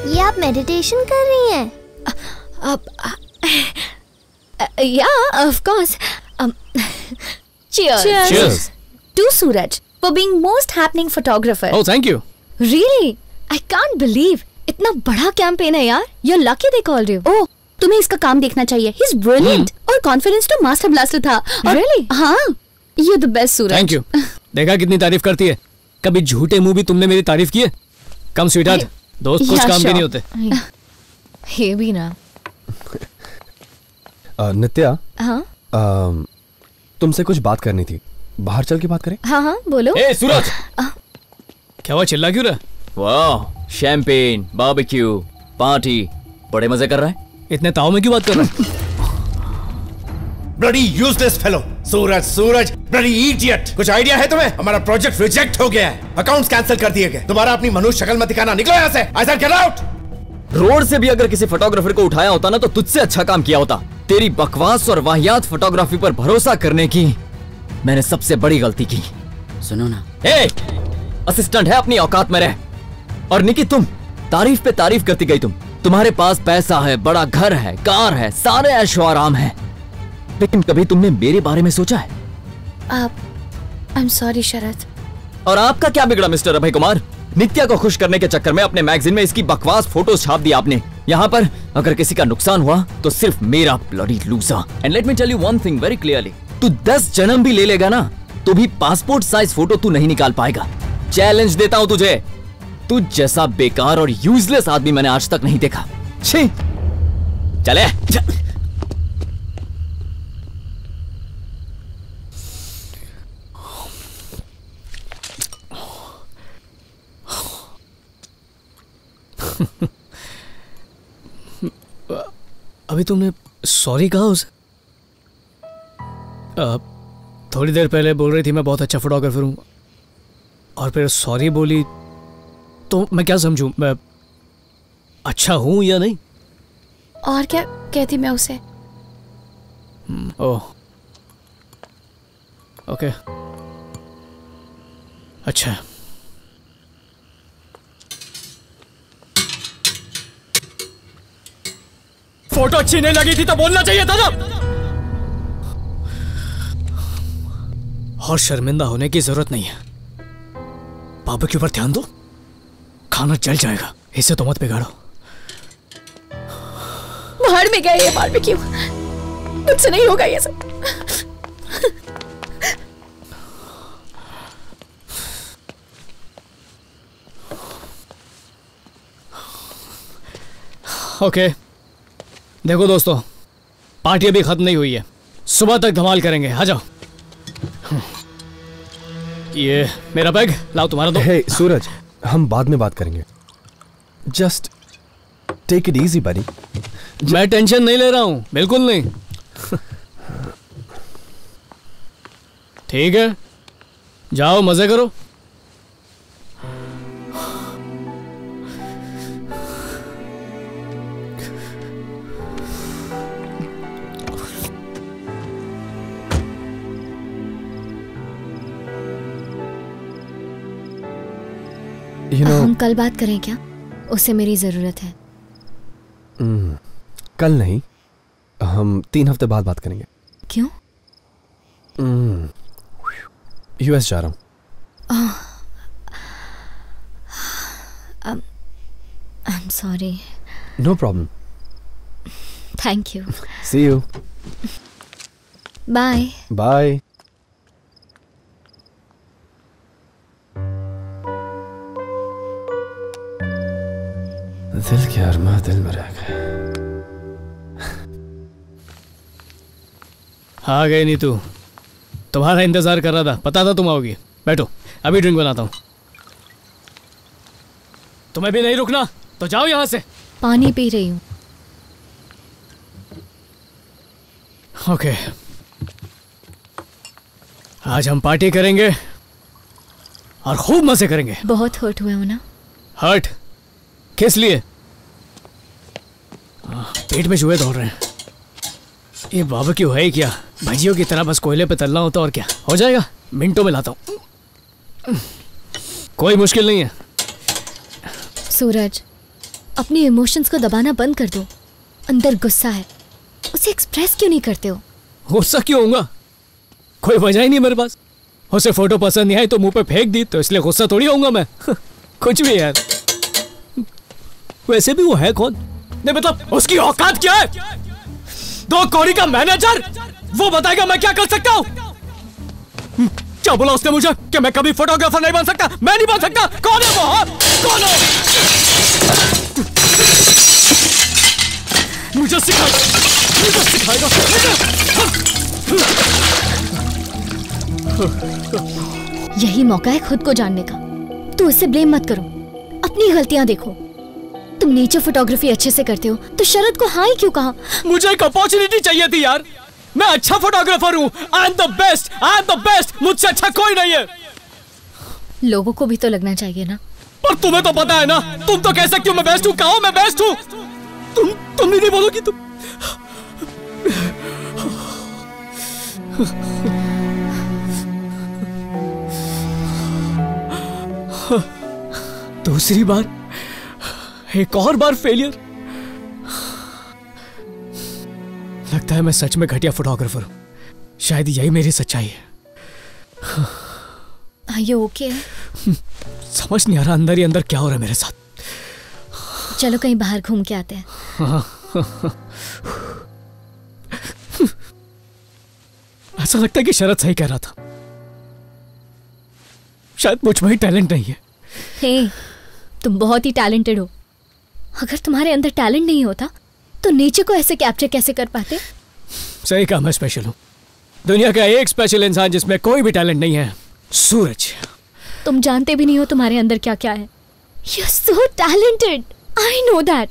ये आप मेडिटेशन कर रही हैं? या of course. Cheers to Suraj for being most happening photographer. Oh, thank you. Really? I can't believe इतना बड़ा कैंपेन है यार। You're lucky they called you. Oh, तुम्हें इसका काम देखना चाहिए। He's brilliant और कॉन्फिडेंस तो मास्टर ब्लास्टर था। Really? हाँ, you're the best Suraj. Thank you. देखा कितनी तारीफ करती है। कभी झूठे मुंह भी तुमने मेरी तारीफ की है? कम स्वीटहार्ट, दोस्त कुछ काम के नहीं होते। ये भी ना। नित्या, हाँ तुमसे कुछ बात करनी थी। बाहर चल के बात करें? हाँ बोलो। ए सूरज, क्या हुआ, चिल्ला क्यों रहा? वाह, शैंपेन, बारबेक्यू, पार्टी, बड़े मजे कर रहा है। इतने ताव में क्यों बात कर रहा है? Bloody useless fellow. Suraj bloody idiot. कुछ आइडिया है तुम्हें? हमारा प्रोजेक्ट रिजेक्ट हो गया है, अकाउंट्स कैंसिल कर दिए गए। दोबारा अपनी मनुष्य शक्ल मत दिखाना, निकलो यहाँ से। I said get out. Road से भी अगर किसी फोटोग्राफर को उठाया होता ना तो तुझसे अच्छा काम किया होता। तेरी बकवास और वाहियात फोटोग्राफी पर भरोसा करने की मैंने सबसे बड़ी गलती की। सुनो ना, ए, असिस्टेंट है, अपनी औकात में रह। और निकी, तुम तारीफ पे तारीफ करती गई। तुम्हारे पास पैसा है, बड़ा घर है, कार है, सारे ऐशो आराम है, लेकिन कभी तुमने मेरे बारे में सोचा है? I'm sorry शरद। और आपका क्या बिगड़ा मिस्टर अभय कुमार? नित्या को खुश करने के चक्कर में अपने मैगजीन में इसकी बकवास फोटोज छाप दी आपने। यहाँ पर अगर किसी का नुकसान हुआ तो सिर्फ मेरा, bloody loser. And let me tell you one thing very clearly, तू 10 जन्म भी ले लेगा ना तो भी पासपोर्ट साइज फोटो तू नहीं निकाल पाएगा। चैलेंज देता हूं तुझे। तू जैसा बेकार और यूजलेस आदमी मैंने आज तक नहीं देखा। छी, चले। अभी तुमने सॉरी कहा उसे? थोड़ी देर पहले बोल रही थी मैं बहुत अच्छा फोटोग्राफर हूँ, और फिर सॉरी बोली, तो मैं क्या समझूं? मैं अच्छा हूँ या नहीं? और क्या कहती मैं उसे? ओह, ओके, अच्छा। फोटो अच्छी नहीं लगी थी तो बोलना चाहिए था ना। और शर्मिंदा होने की जरूरत नहीं है। बारबेक्यू पर ध्यान दो, खाना जल जाएगा, इसे तो मत बिगाड़ो। बाहर में गया ये बारबेक्यू, मुझसे नहीं होगा ये सब। ओके, देखो दोस्तों, पार्टी अभी खत्म नहीं हुई है, सुबह तक धमाल करेंगे। आ जाओ। ये मेरा बैग लाओ, तुम्हारा दो। हे सूरज, हम बाद में बात करेंगे। जस्ट टेक इट इजी बडी। मैं टेंशन नहीं ले रहा हूं, बिल्कुल नहीं। ठीक है, जाओ मजे करो। हम कल बात करें क्या? उसे मेरी जरूरत है। कल नहीं, हम 3 हफ्ते बाद बात करेंगे। क्यों? यूएस जा रहा हूँ। I'm sorry. No problem. Thank you. See you. Bye. Bye. दिल के अरमा दिल में रह गए। आ गए नीतू, तुम्हारा इंतजार कर रहा था, पता था तुम आओगी। बैठो, अभी ड्रिंक बनाता हूँ। तुम्हें भी नहीं रुकना तो जाओ यहाँ से। पानी पी रही हूँ। ओके, आज हम पार्टी करेंगे और खूब मजे करेंगे। बहुत हर्ट हुए हो ना? हर्ट किस लिए? पेट में चूहे दौड़ रहे हैं। ये बारबेक्यू है क्या? भजियों की तरह बस कोयले पे तलना होता और क्या हो जाएगा। मिनटों में लाता हूँ, कोई मुश्किल नहीं है। सूरज, अपने इमोशंस को दबाना बंद कर दो। अंदर गुस्सा है, उसे एक्सप्रेस क्यों नहीं करते हो? गुस्सा क्यों होगा? कोई वजह ही नहीं मेरे पास। उसे फोटो पसंद नहीं आई तो मुंह पे फेंक दी, तो इसलिए गुस्सा थोड़ी होऊंगा मैं। कुछ भी यार। वैसे भी वो है कौन? नहीं मतलब उसकी औकात क्या है? 2 कौड़ी का मैनेजर, वो बताएगा मैं क्या कर सकता हूँ। क्या बोला उसने मुझे कि मैं कभी फोटोग्राफर नहीं बन सकता? मैं नहीं बन सकता। कौन है वो? कौन है? मुझे सिखाएगा। यही मौका है खुद को जानने का। तो उससे ब्लेम मत करो, अपनी गलतियां देखो। तुम नेचर फोटोग्राफी अच्छे से करते हो तो शरद को हाँ ही क्यों कहा? मुझे एक अपॉर्चुनिटी चाहिए थी यार। मैं अच्छा फोटोग्राफर हूँ। I am the best. मुझसे अच्छा कोई नहीं है। लोगों को भी तो लगना चाहिए ना। पर तुम्हें तो पता है ना, तुम तो कह सकती हो मैं बेस्ट हूँ। कहो मैं बेस्ट हूँ। तुम नहीं बोलोगी तुम। दूसरी बार, एक और बार फेलियर। लगता है मैं सच में घटिया फोटोग्राफर हूं। शायद यही मेरी सच्चाई है। Are you okay? समझ नहीं आ रहा अंदर ही अंदर क्या हो रहा है मेरे साथ। चलो कहीं बाहर घूम के आते हैं। ऐसा लगता है कि शरद सही कह रहा था। शायद मुझ में ही टैलेंट नहीं है। हे, तुम बहुत ही टैलेंटेड हो। अगर तुम्हारे अंदर टैलेंट नहीं होता तो नेचर को ऐसे कैप्चर कैसे कर पाते? सही कहा, मैं स्पेशल हूँ। दुनिया का एक स्पेशल इंसान जिसमें कोई भी टैलेंट नहीं है, सूरज। तुम जानते भी नहीं हो तुम्हारे अंदर क्या क्या है। You're so talented. I know that.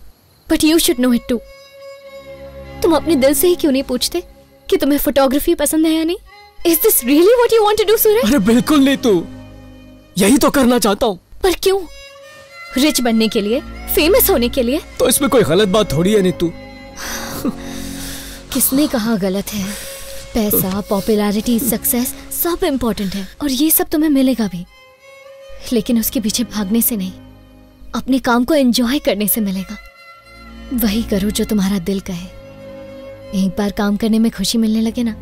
But you should know it too. तुम अपने दिल से ही क्यों नहीं पूछते कि तुम्हें फोटोग्राफी पसंद है या नहीं? Is this really what you want to do, सूरज? अरे बिल्कुल नहीं, तू यही तो करना चाहता हूँ। पर क्यों? रिच बनने के लिए, फेमस होने के लिए? तो इसमें कोई गलत बात थोड़ी है नीतू। किसने कहा गलत है? पैसा, पॉपुलैरिटी, सक्सेस सब इम्पोर्टेंट है और ये सब तुम्हें मिलेगा भी, लेकिन उसके पीछे भागने से नहीं, अपने काम को एंजॉय करने से मिलेगा। वही करो जो तुम्हारा दिल कहे। एक बार काम करने में खुशी मिलने लगे ना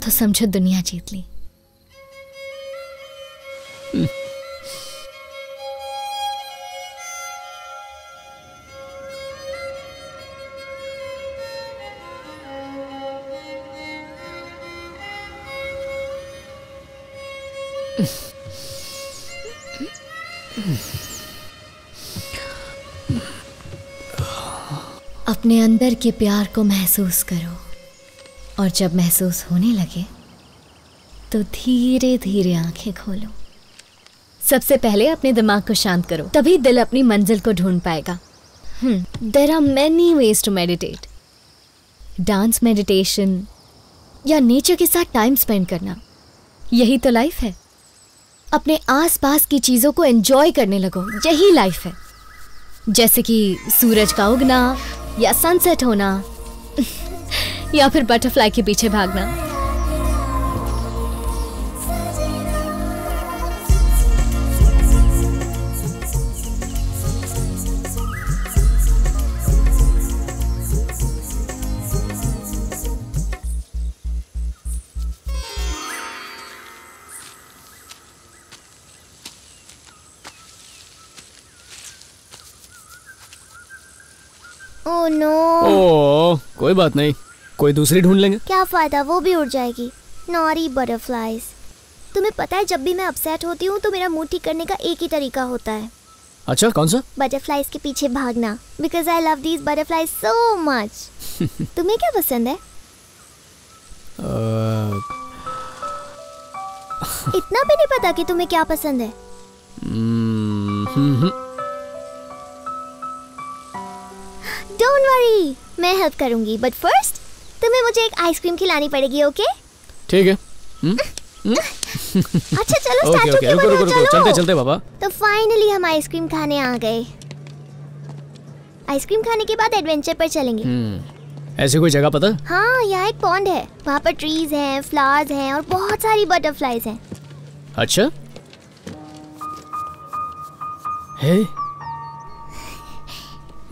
तो समझो दुनिया जीत ली। अपने अंदर के प्यार को महसूस करो और जब महसूस होने लगे तो धीरे धीरे आंखें खोलो। सबसे पहले अपने दिमाग को शांत करो, तभी दिल अपनी मंजिल को ढूंढ पाएगा। There are many ways to meditate. Dance meditation या नेचर के साथ टाइम स्पेंड करना, यही तो लाइफ है। अपने आसपास की चीजों को एंजॉय करने लगो, यही लाइफ है। जैसे कि सूरज का उगना या सनसेट होना या फिर बटरफ्लाई के पीछे भागना। Oh no. ओह कोई बात नहीं, कोई दूसरी ढूंढ लेंगे। क्या फायदा, वो भी उड़ जाएगी। नॉरी बटरफ्लाइज। तुम्हें पता है जब भी मैं अपसेट होती हूँ तो मेरा मूड ठीक करने का एक ही तरीका होता है। अच्छा कौन सा? बटरफ्लाइज के पीछे भागना। Because I love these butterflies so much. तुम्हें क्या पसंद है? इतना भी नहीं पता कि तुम्हें क्या पसंद है? डोंट वरी, मैं हेल्प करूंगी, बट फर्स्ट तुम्हें मुझे एक आइसक्रीम खिलानी पड़ेगी, ओके? ठीक है। अच्छा चलो ओके स्टैचू ओके, के रुको बनो, रुको रुको, चलो। चलते चलते बाबा। तो फाइनली हम आइसक्रीम खाने आ गए। आइसक्रीम खाने के बाद एडवेंचर पर चलेंगे। ऐसी कोई जगह पता? हाँ, यहाँ एक पॉन्ड है, वहाँ पर ट्रीज हैं, फ्लावर्स हैं और बहुत सारी बटरफ्लाइज हैं। अच्छा हे,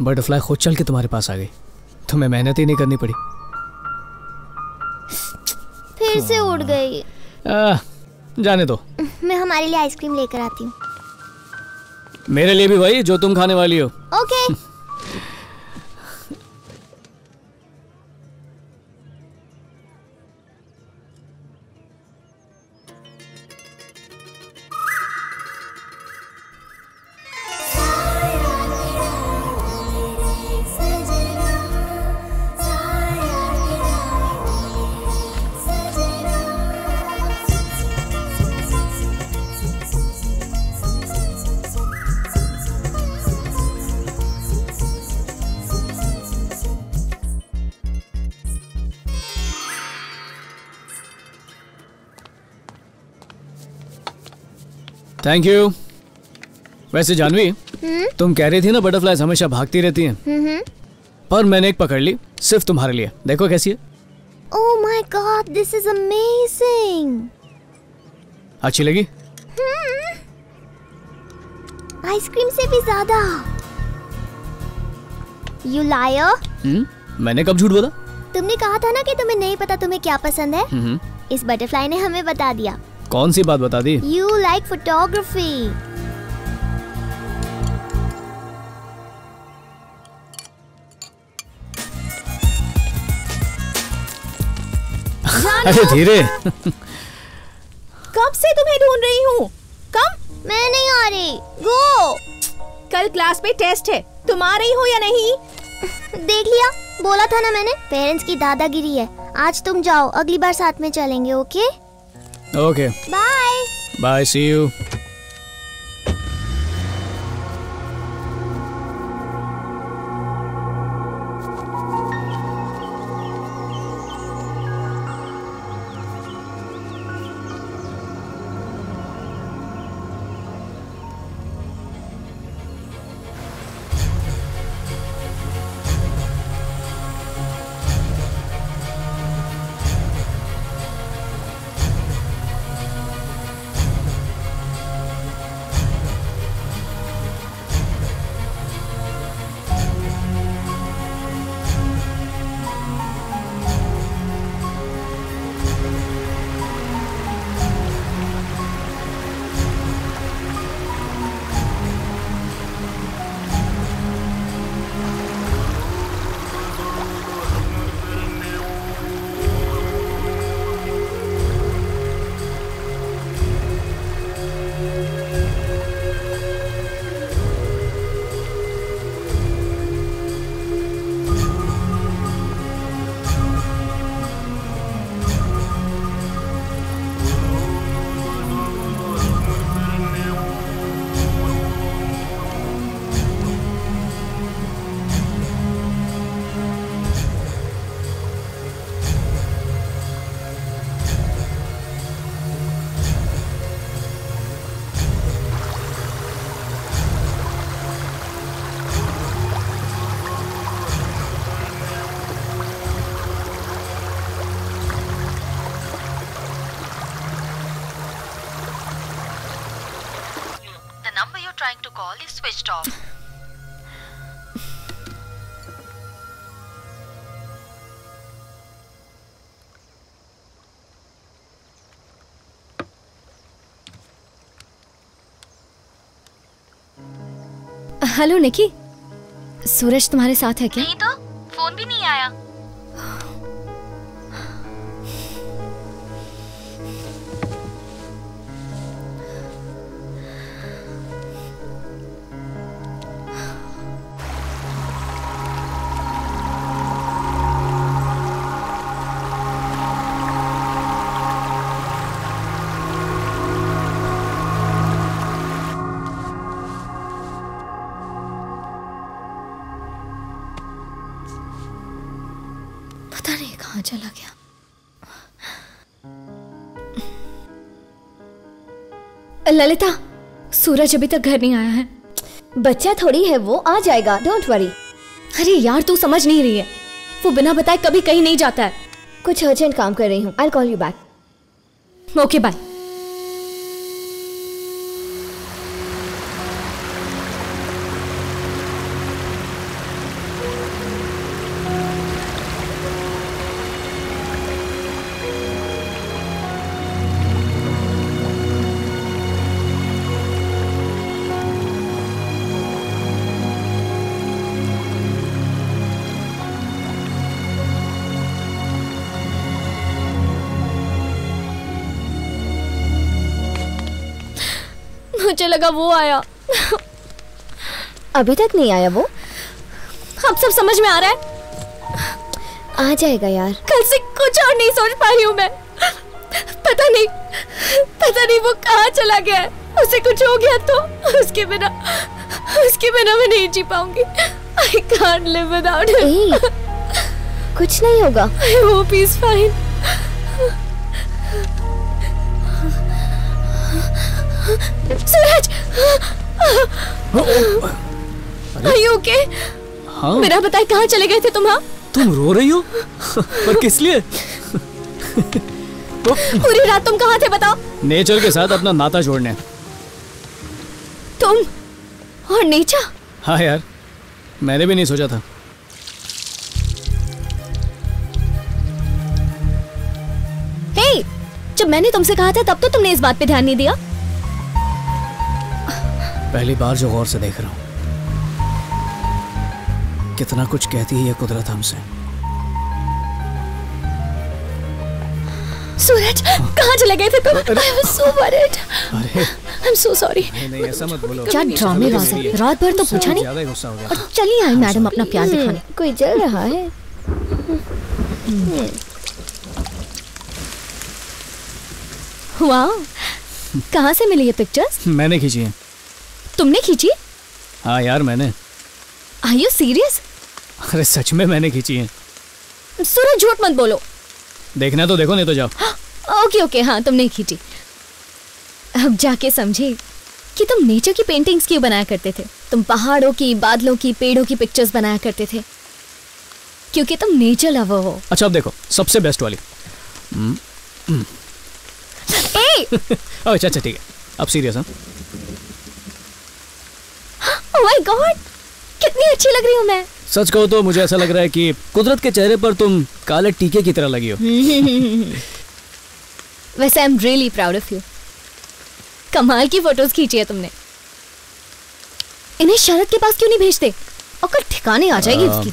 बटरफ्लाई खुद चल के तुम्हारे पास आ गई, तुम्हें मेहनत ही नहीं करनी पड़ी। फिर से उड़ गई। जाने दो, मैं हमारे लिए आइसक्रीम लेकर आती हूँ। मेरे लिए भी वही जो तुम खाने वाली हो। ओके। Thank you. वैसे जानवी, तुम कह रही थी ना बटरफ्लाइज हमेशा भागती रहती हैं, पर मैंने एक पकड़ ली सिर्फ तुम्हारे लिए। देखो कैसी है। Oh my god, this is amazing. अच्छी लगी? आइसक्रीम से भी ज्यादा। You liar. मैंने कब झूठ बोला? तुमने कहा था ना कि तुम्हें नहीं पता तुम्हें क्या पसंद है। इस बटरफ्लाई ने हमें बता दिया। कौन सी बात बता दी? You like photography. अरे धीरे। कब से तुम्हें ढूंढ रही हूँ। कम। मैं नहीं आ रही। गो। कल क्लास में टेस्ट है, तुम आ रही हो या नहीं? देख लिया, बोला था ना मैंने, पेरेंट्स की दादागिरी है। आज तुम जाओ, अगली बार साथ में चलेंगे। Okay okay, bye bye, see you. trying to call is switched off. Hello Nikki, Suraj तुम्हारे साथ है क्या? नहीं तो फोन भी नहीं आया। पता नहीं कहाँ चला गया। ललिता, सूरज अभी तक घर नहीं आया है। बच्चा थोड़ी है वो, आ जाएगा, डोंट वरी। अरे यार तू समझ नहीं रही है, वो बिना बताए कभी कहीं नहीं जाता है। कुछ अर्जेंट काम कर रही हूँ, I call you back. Okay bye. मुझे लगा वो आया। अभी तक नहीं आया वो? अब सब समझ में आ रहा है। आ जाएगा यार। कल से कुछ और नहीं सोच पा रही हूँ मैं। पता नहीं वो कहाँ चला गया है। उसे कुछ हो गया तो उसके बिना मैं नहीं जी पाऊंगी। I can't live without him. कुछ नहीं होगा। I hope he's fine. Suraj! Are you okay? हाँ। मेरा बताए कहाँ चले गए थे तुम? हाँ? तुम रो रही हो? पर किस लिए? पूरी रात तुम कहाँ थे बताओ? नेचर के साथ अपना नाता जोड़ने। तुम और नेचर? हाँ यार, मैंने भी नहीं सोचा था। हे, जब मैंने तुमसे कहा था तब तो तुमने इस बात पे ध्यान नहीं दिया। पहली बार जो गौर से देख रहा हूँ, कितना कुछ कहती है ये कुदरत हमसे। सूरज, कहाँ चले गए थे तुम? I was so worried. अरे I'm so sorry. नहीं ऐसा मत बोलो। क्या ड्रामेबाज है, रात भर तो पूछा नहीं ज्यादा ही गुस्सा हो गया। और चली आई मैडम अपना प्यार दिखाने। कोई जल रहा है। वाह, कहाँ से मिली ये पिक्चर्स? मैंने खींची है। तुमने खींची? हाँ यार मैंने। Are you serious? अरे सच में मैंने खींची है। सूरज झूठ मत बोलो। देखना तो देखो, नहीं तो जाओ। ओके, हाँ तुमने खींची। अब जाके समझे कि तुम नेचर की पेंटिंग्स क्यों बनाया करते थे। तुम पहाड़ों की, बादलों की, पेड़ों की पिक्चर्स बनाया करते थे क्योंकि तुम नेचर लवर हो। अच्छा अब देखो सबसे बेस्ट वाली। अच्छा ठीक है, अब सीरियस। हाँ ओह माय गॉड, कितनी अच्छी लग रही हूँ मैं। सच कहो तो मुझे ऐसा लग रहा है कि कुदरत के चेहरे पर तुम काले टीके की तरह लगी हो। वैसे I am really proud of you. कमाल की फोटोज खींची है तुमने। इन्हें शरद के पास क्यों नहीं भेजते? और ठिकाने आ जाएगी उसकी।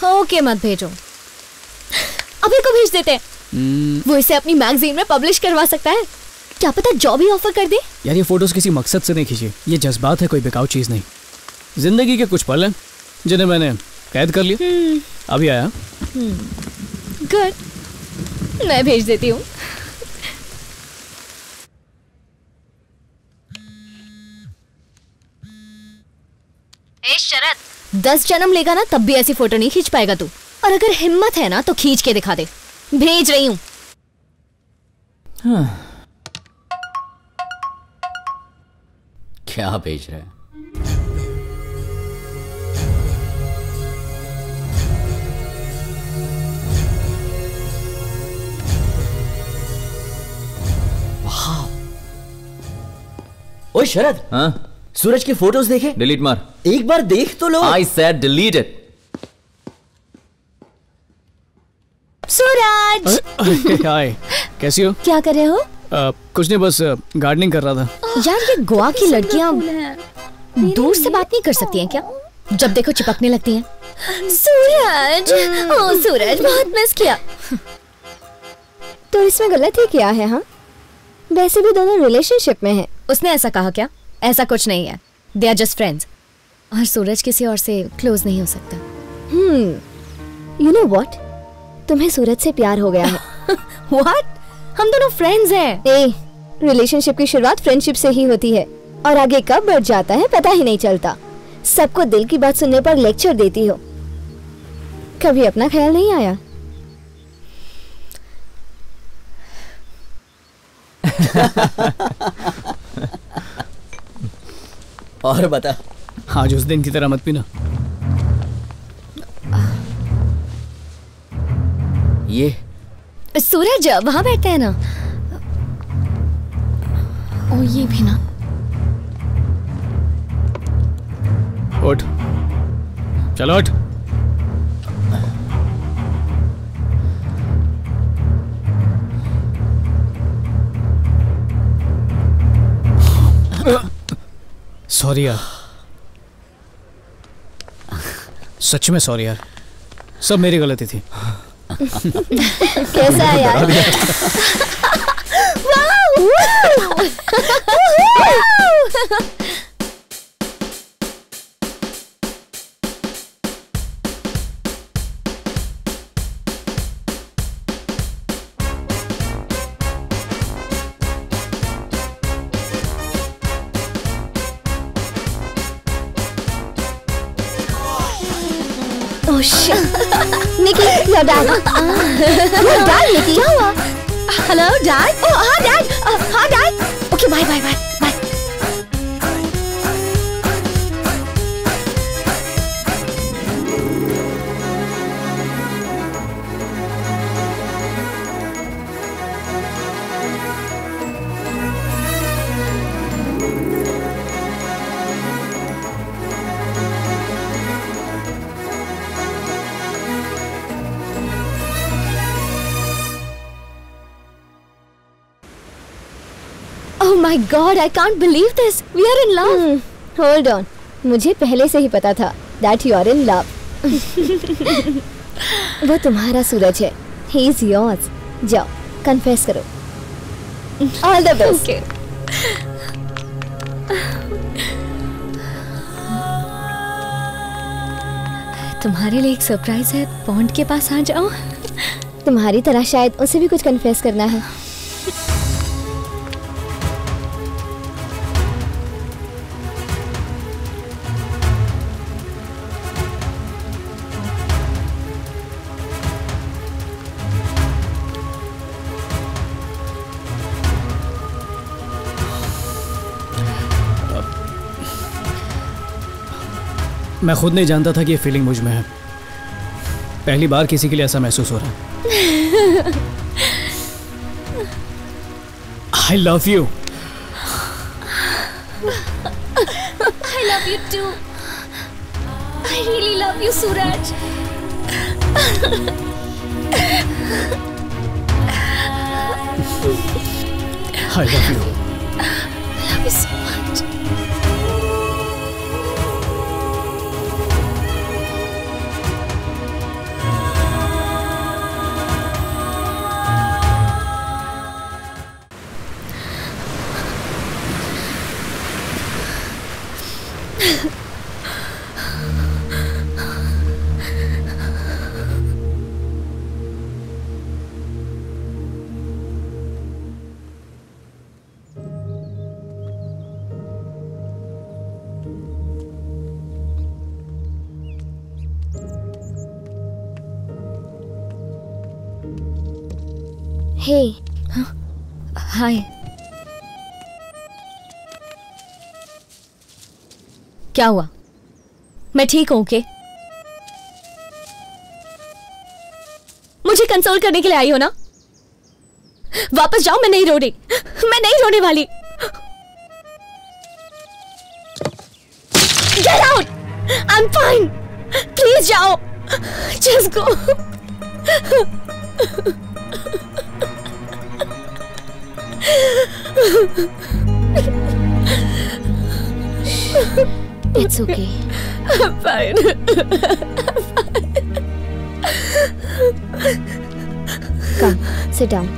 ओके मत भेजो, अभी को भेज देते हैं। वो इसे अपनी मैगजीन में पब्लिश करवा सकता है। क्या पता जॉब ही ऑफर कर दे। यार ये फोटोज किसी मकसद से नहीं खींची, ये जज्बात है, कोई बेकार चीज नहीं। जिंदगी के कुछ पल हैं जिन्हें मैंने कैद कर लिया। अभी आया। गुड, मैं भेज देती हूँ। शरद, 10 जन्म लेगा ना तब भी ऐसी फोटो नहीं खींच पाएगा तू। और अगर हिम्मत है ना तो खींच के दिखा दे। भेज रही हूँ। क्या भेज रहा है? ओए शरद, हाँ सूरज की फोटोज देखे? डिलीट मार। एक बार देख तो लो। I said delete it. सूरज! हाय, कैसी हो? क्या कर रहे हो? कुछ नहीं, बस गार्डनिंग कर रहा था। यार ये गोवा की लड़कियां दूर से बात नहीं कर सकती हैं क्या? जब देखो चिपकने लगती हैं। सूरज, ओ सूरज, बहुत मिस किया। तो इसमें गलत ही क्या है? हाँ, वैसे भी दोनों रिलेशनशिप में हैं। उसने ऐसा कहा क्या? ऐसा कुछ नहीं है, दे आर जस्ट फ्रेंड्स। और सूरज किसी और से क्लोज नहीं हो सकता। यू नो व्हाट, तुम्हें सूरज से प्यार हो गया है। व्हाट? हम दोनों फ्रेंड्स हैं। रिलेशनशिप की शुरुआत फ्रेंडशिप से ही होती है और आगे कब बढ़ जाता है पता ही नहीं चलता। सबको दिल की बात सुनने पर लेक्चर देती हो, कभी अपना ख्याल नहीं आया? और बता। आज उस दिन की तरह मत पीना। ये सूरज वहां बैठते हैं ना। ओ ये भी ना। उठ, चलो उठ। सॉरी यार, सच में सॉरी यार, सब मेरी गलती थी। कैसा है यार? Oh shit! Nikki, your dad. Your dad, Nikki. क्या हुआ? Hello, Dad. Oh, हाँ, Dad. हाँ, Dad. Okay, bye, bye, bye, bye. Oh my God, I can't believe this. We are in love. Hold on. मुझे पहले से ही पता था that you are in love. वो तुम्हारा सूरज है. He is yours. जाओ, confess करो. All the best. Okay. तुम्हारे लिए एक सरप्राइज है. पॉन्ड के पास आ जाओ. तुम्हारी तरह शायद उसे भी कुछ confess करना है. मैं खुद नहीं जानता था कि ये फीलिंग मुझ में है. पहली बार किसी के लिए ऐसा महसूस हो रहा है. I love you. I love you too. I really love you, Suraj. I love you. I love you so much. Hey. Hi. क्या हुआ? मैं ठीक हूं के? मुझे कंसोल करने के लिए आई हो ना? वापस जाओ, मैं नहीं रो रही. मैं नहीं रोने वाली. Get out! I'm fine. Please जाओ. Just go. It's okay. Come, sit down.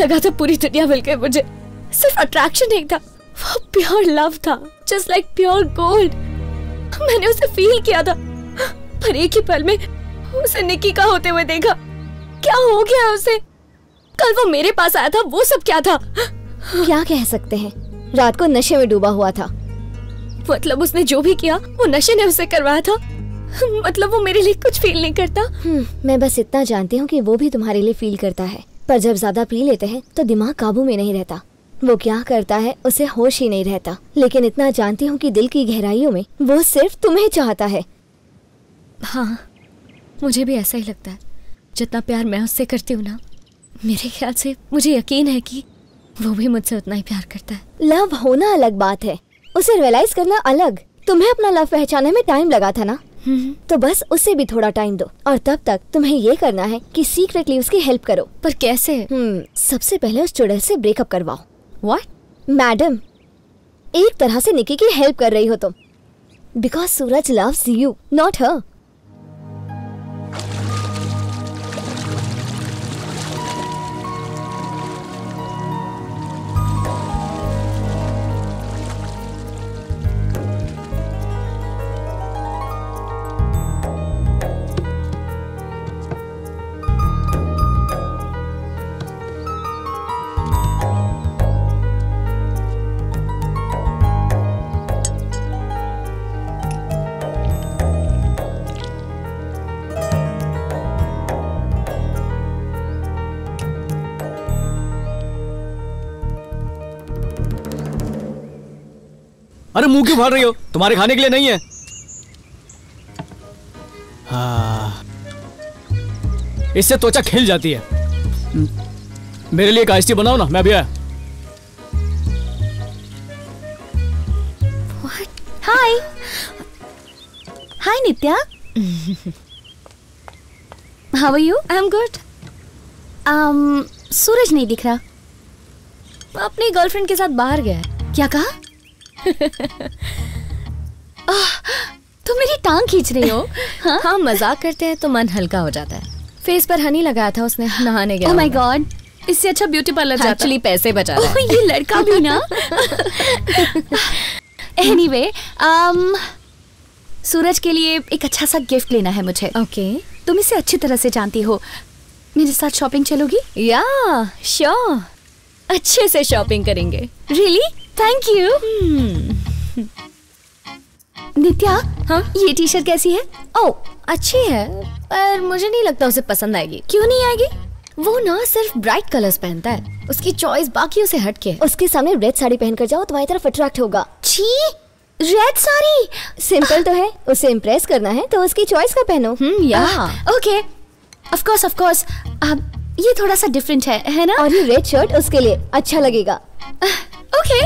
लगा था पूरी दुनिया मिल गई मुझे, सिर्फ अट्रैक्शन नहीं था, वो प्योर लव था, जस्ट लाइक प्योर गोल्ड। मैंने उसे फील किया था, पर एक ही पल में उसे निकी का होते हुए देखा। क्या हो गया उसे? कल वो मेरे पास आया था, वो सब क्या था? क्या कह सकते हैं, रात को नशे में डूबा हुआ था। मतलब उसने जो भी किया वो नशे ने उसे करवाया था? मतलब वो मेरे लिए कुछ फील नहीं करता? मैं बस इतना जानती हूँ कि वो भी तुम्हारे लिए फील करता है, पर जब ज्यादा पी लेते हैं तो दिमाग काबू में नहीं रहता। वो क्या करता है उसे होश ही नहीं रहता। लेकिन इतना जानती हूँ कि दिल की गहराइयों में वो सिर्फ तुम्हें चाहता है। हाँ, मुझे भी ऐसा ही लगता है। जितना प्यार मैं उससे करती हूँ ना, मेरे ख्याल से मुझे यकीन है कि वो भी मुझसे उतना ही प्यार करता है। लव होना अलग बात है, उसे रियलाइज करना अलग। तुम्हें अपना लव पहचानने में टाइम लगा था ना, तो बस उसे भी थोड़ा टाइम दो। और तब तक तुम्हें ये करना है कि सीक्रेटली उसकी हेल्प करो। पर कैसे? सबसे पहले उस चुड़ैल से ब्रेकअप करवाओ। What? मैडम, एक तरह से निकी की हेल्प कर रही हो तुम, because Suraj loves you, not her. अरे मुंह क्यों फाड़ रही हो? तुम्हारे खाने के लिए नहीं है। हाँ, इससे त्वचा खिल जाती है। मेरे लिए एक आइस टी बनाओ ना, मैं भी आया। Hi hi Nitya, how are you? I am good. Suraj नहीं दिख रहा, अपनी गर्लफ्रेंड के साथ बाहर गया है। क्या कहा? तुम मेरी टांग खींच रही हो? हाँ, मजाक करते हैं तो मन हल्का हो जाता है। फेस पर हनी लगाया था उसने, नहाने गया। ओह माय गॉड, इससे अच्छा ब्यूटी पार्लर जाता। एक्चुअली पैसे बचा रहा है। ये लड़का भी ना। एनीवे, सूरज के लिए एक अच्छा सा गिफ्ट लेना है मुझे। ओके, तुम इसे अच्छी तरह से जानती हो, मेरे साथ शॉपिंग चलोगी? या श्योर, अच्छे से शॉपिंग करेंगे। रियली? Thank you. नित्या, हाँ? ये टी शर्ट कैसी है? ओह, अच्छी है, पर मुझे नहीं लगता उसे पसंद आएगी। क्यों नहीं आएगी? वो ना सिर्फ ब्राइट कलर्स पहनता है, उसकी चॉइस बाकियों से हटके है। उसके सामने रेड साड़ी पहनकर जाओ, तुम्हारी तरफ अट्रैक्ट होगा। छी, रेड साड़ी सिंपल तो है, उसे इम्प्रेस करना है तो उसकी चॉइस का पहनो। या ओके, ऑफ कोर्स। अब ये थोड़ा सा डिफरेंट है ना? और ये रेड शर्ट उसके लिए अच्छा लगेगा। Okay.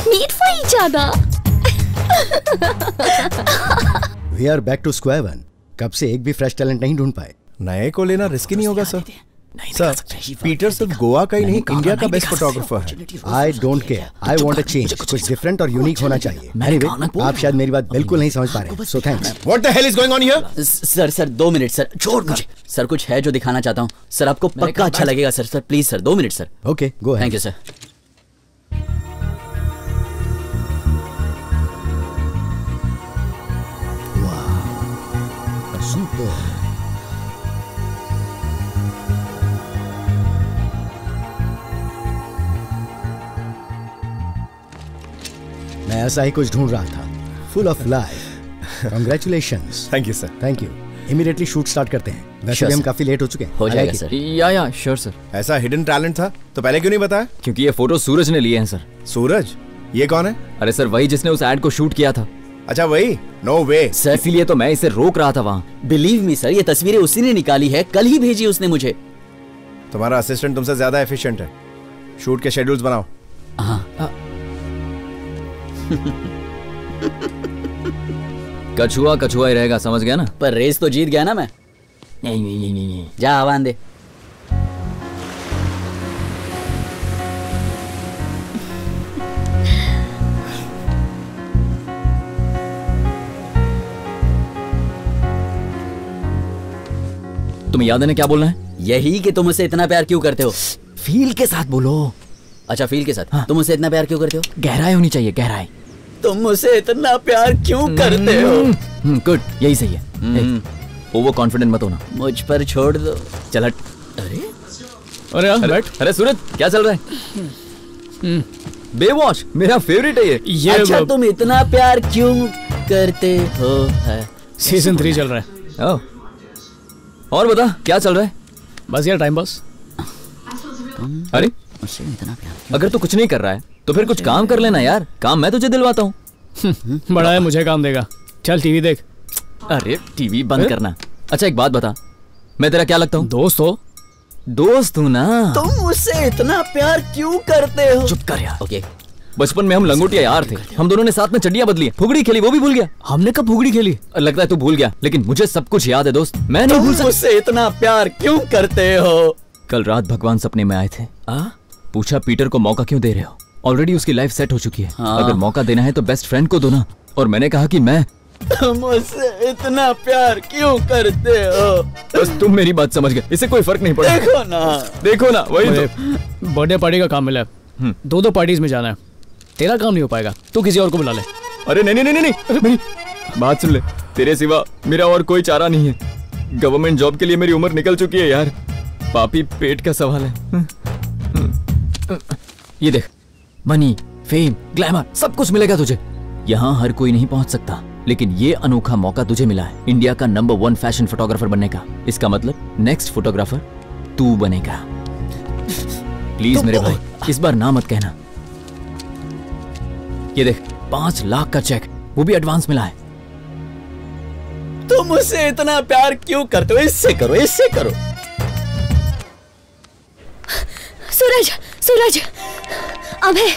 Meet for each other. We are back to square one. कब से एक भी फ्रेश टैलेंट नहीं ढूंढ पाए। नए को लेना रिस्की नहीं होगा सर? सर, पीटर सिर्फ गोवा का ही नहीं, इंडिया का बेस्ट फोटोग्राफर है। I don't care, I want a change. कुछ डिफरेंट और यूनिक होना चाहिए। एनीवे, आप शायद मेरी बात बिल्कुल नहीं समझ पा रहे, so thanks. What the hell is going on here? Sir 2 minute sir, छोड़ मुझे। सर कुछ है जो दिखाना चाहता हूँ सर, आपको पक्का अच्छा लगेगा sir. Please sir, 2 minute sir. Okay, go ahead. Thank you sir. मैं ऐसा ही कुछ ढूंढ रहा था, full of life. Congratulations. Thank you sir. Thank you. Immediately shoot start करते हैं। वैसे भी हम काफी लेट हो चुके हैं। हो जाएगा सर। या श्योर सर। ऐसा हिडन टैलेंट था तो पहले क्यों नहीं बताया? क्योंकि ये फोटो सूरज ने लिए हैं सर। सूरज? ये कौन है? अरे सर वही जिसने उस एड को शूट किया था। अच्छा वही? नो वे सर, इसीलिए तो मैं इसे रोक रहा था वहाँ। बिलीव मी सर, ये तस्वीरें उसी ने निकाली है, कल ही भेजी उसने मुझे। तुम्हारा असिस्टेंट तुमसे ज्यादा एफिशिएंट है। शूट के शेड्यूल्स बनाओ। कछुआ कछुआ ही रहेगा, समझ गया ना? पर रेस तो जीत गया ना मैं। नहीं। जा आवान दे। तुम्हें याद है ना क्या बोलना है? यही कि तुम उसे इतना प्यार क्यों करते हो। फील के साथ बोलो। अच्छा फील के साथ। हाँ। तुम उसे इतना प्यार क्यों करते हो? गहराई होनी चाहिए, गहराई। तुम उसे इतना प्यार क्यों करते हो? गुड, यही सही है। ओवर कॉन्फिडेंट मत होना। मुझ पर छोड़ दो। चल हट। अरे बैठ। अरे सूरज क्या चल रहा है? बेवॉच मेरा फेवरेट है ये। अच्छा तुम इतना प्यार क्यों करते हो? सीजन 3 चल रहा है। और बता क्या चल रहा है? बस यार टाइम पास। अरे उससे इतना प्यार अगर तू कुछ नहीं कर रहा है तो फिर कुछ काम कर लेना यार। काम मैं तुझे दिलवाता हूँ। बड़ा है, मुझे काम देगा। चल टीवी देख। अरे टीवी बंद करना। अच्छा एक बात बता, मैं तेरा क्या लगता हूँ? दोस्त हो। दोस्त हूँ ना। तुम उससे इतना प्यार क्यों करते हो? चुप कर यार। ओके बचपन में हम लंगोटिया यार थे। हम दोनों ने साथ में चड्डियां बदली, फुगड़ी खेली, वो भी भूल गया। हमने कब फुगड़ी खेली? लगता है तू भूल गया, लेकिन मुझे सब कुछ याद है दोस्त। मैं नहीं भूल सकता। उससे इतना प्यार क्यों करते हो? कल रात भगवान सपने में आए थे। पूछा पीटर को मौका क्यों दे रहे हो? ऑलरेडी उसकी लाइफ सेट हो चुकी है। अगर मौका देना है तो बेस्ट फ्रेंड को दो ना। और मैंने कहा कि मैं तुम उससे इतना प्यार क्यों करते हो? बस तुम मेरी बात समझ गए, इससे कोई फर्क नहीं पड़ा। देखो ना वही तो। बर्थडे पार्टी का काम मिला है। 2 पार्टीज में जाना है। तेरा काम नहीं हो पाएगा, तू किसी और को बुला ले। अरे नहीं नहीं नहीं नहीं, अरे मेरी बात सुन ले। तेरे सिवा मेरा और कोई चारा नहीं है। गवर्नमेंट जॉब के लिए मेरी उम्र निकल चुकी है यार। पापी पेट का सवाल है। ये देख, मनी, फेम, ग्लैमर सब कुछ मिलेगा तुझे। यहाँ हर कोई नहीं पहुंच सकता, लेकिन ये अनोखा मौका तुझे मिला है इंडिया का नंबर 1 फैशन फोटोग्राफर बनने का। इसका मतलब नेक्स्ट फोटोग्राफर तू बनेगा। प्लीज मेरे भाई, इस बार ना मत कहना। ये देख 5 लाख का चेक, वो भी एडवांस मिला है। तुम उससे इतना प्यार क्यों करते हो? इससे करो, इससे करो। सूरज, सूरज, अबे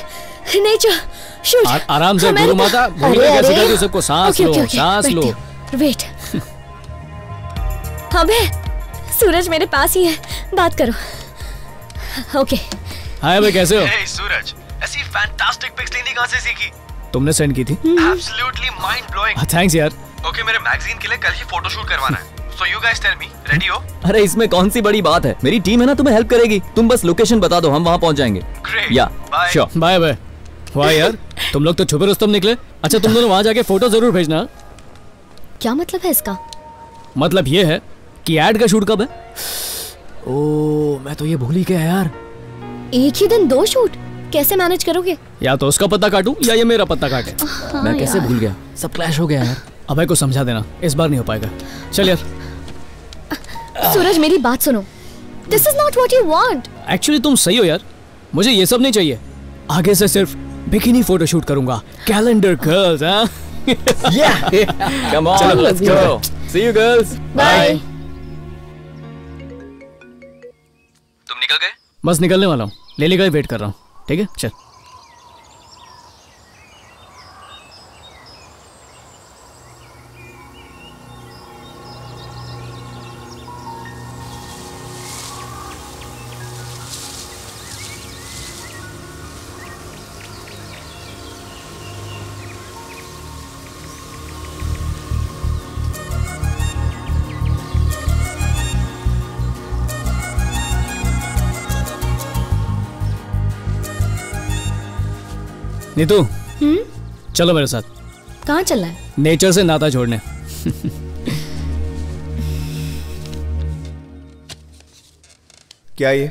नेचर, शूट। आराम से गुरु माता, भूल गए कैसे कहती सबको सांस लो, सांस लो। वेट। अबे सूरज मेरे पास ही है, बात करो। ओके। हाय भाई, कैसे हो? हे सूरज, ऐसी फैंटास्टिक पिक्स लेनी कहां से सीखी? तुमने सेंड की थी? Absolutely mind blowing. थैंक्स यार। ओके, मेरे मैगजीन के लिए कल ही फोटोशूट करवाना है। So you guys tell me, ready हो? अरे इसमें कौन सी बड़ी बात है, मेरी टीम है ना, तुम्हें हेल्प करेगी। तुम बस लोकेशन बता दो, हम वहाँ पहुँच जाएंगे। Great. या श्योर। Bye bye. वाह यार, तुम लोग तो छुपे रुस्तम निकले। अच्छा तुम दोनों वहाँ जाके फोटो जरूर भेजना। क्या मतलब है इसका? मतलब ये है कि एड का शूट कब है? ओह, मैं तो ये भूल ही गया यार। एक ही दिन 2 शूट कैसे मैनेज करोगे? या तो उसका पत्ता काटूं या ये मेरा पत्ता काटे। मैं कैसे भूल गया, सब क्लैश हो गया यार। अभय को समझा देना, इस बार नहीं हो पाएगा। चल यार। सूरज मेरी बात सुनो, this is not what you want. Actually तुम सही हो यार, मुझे ये सब नहीं चाहिए। आगे से सिर्फ बिकिनी फोटो शूट करूंगा। कैलेंडर गर्ल्स, हाँ? Come on, let's go. See you girls. Bye. तुम निकल गए? बस निकलने वाला हूँ, लेली का वेट कर रहा हूँ। ठीक है चल। नीतू, चलो मेरे साथ। कहाँ चलना है? नेचर से नाता जोड़ने। क्या ये?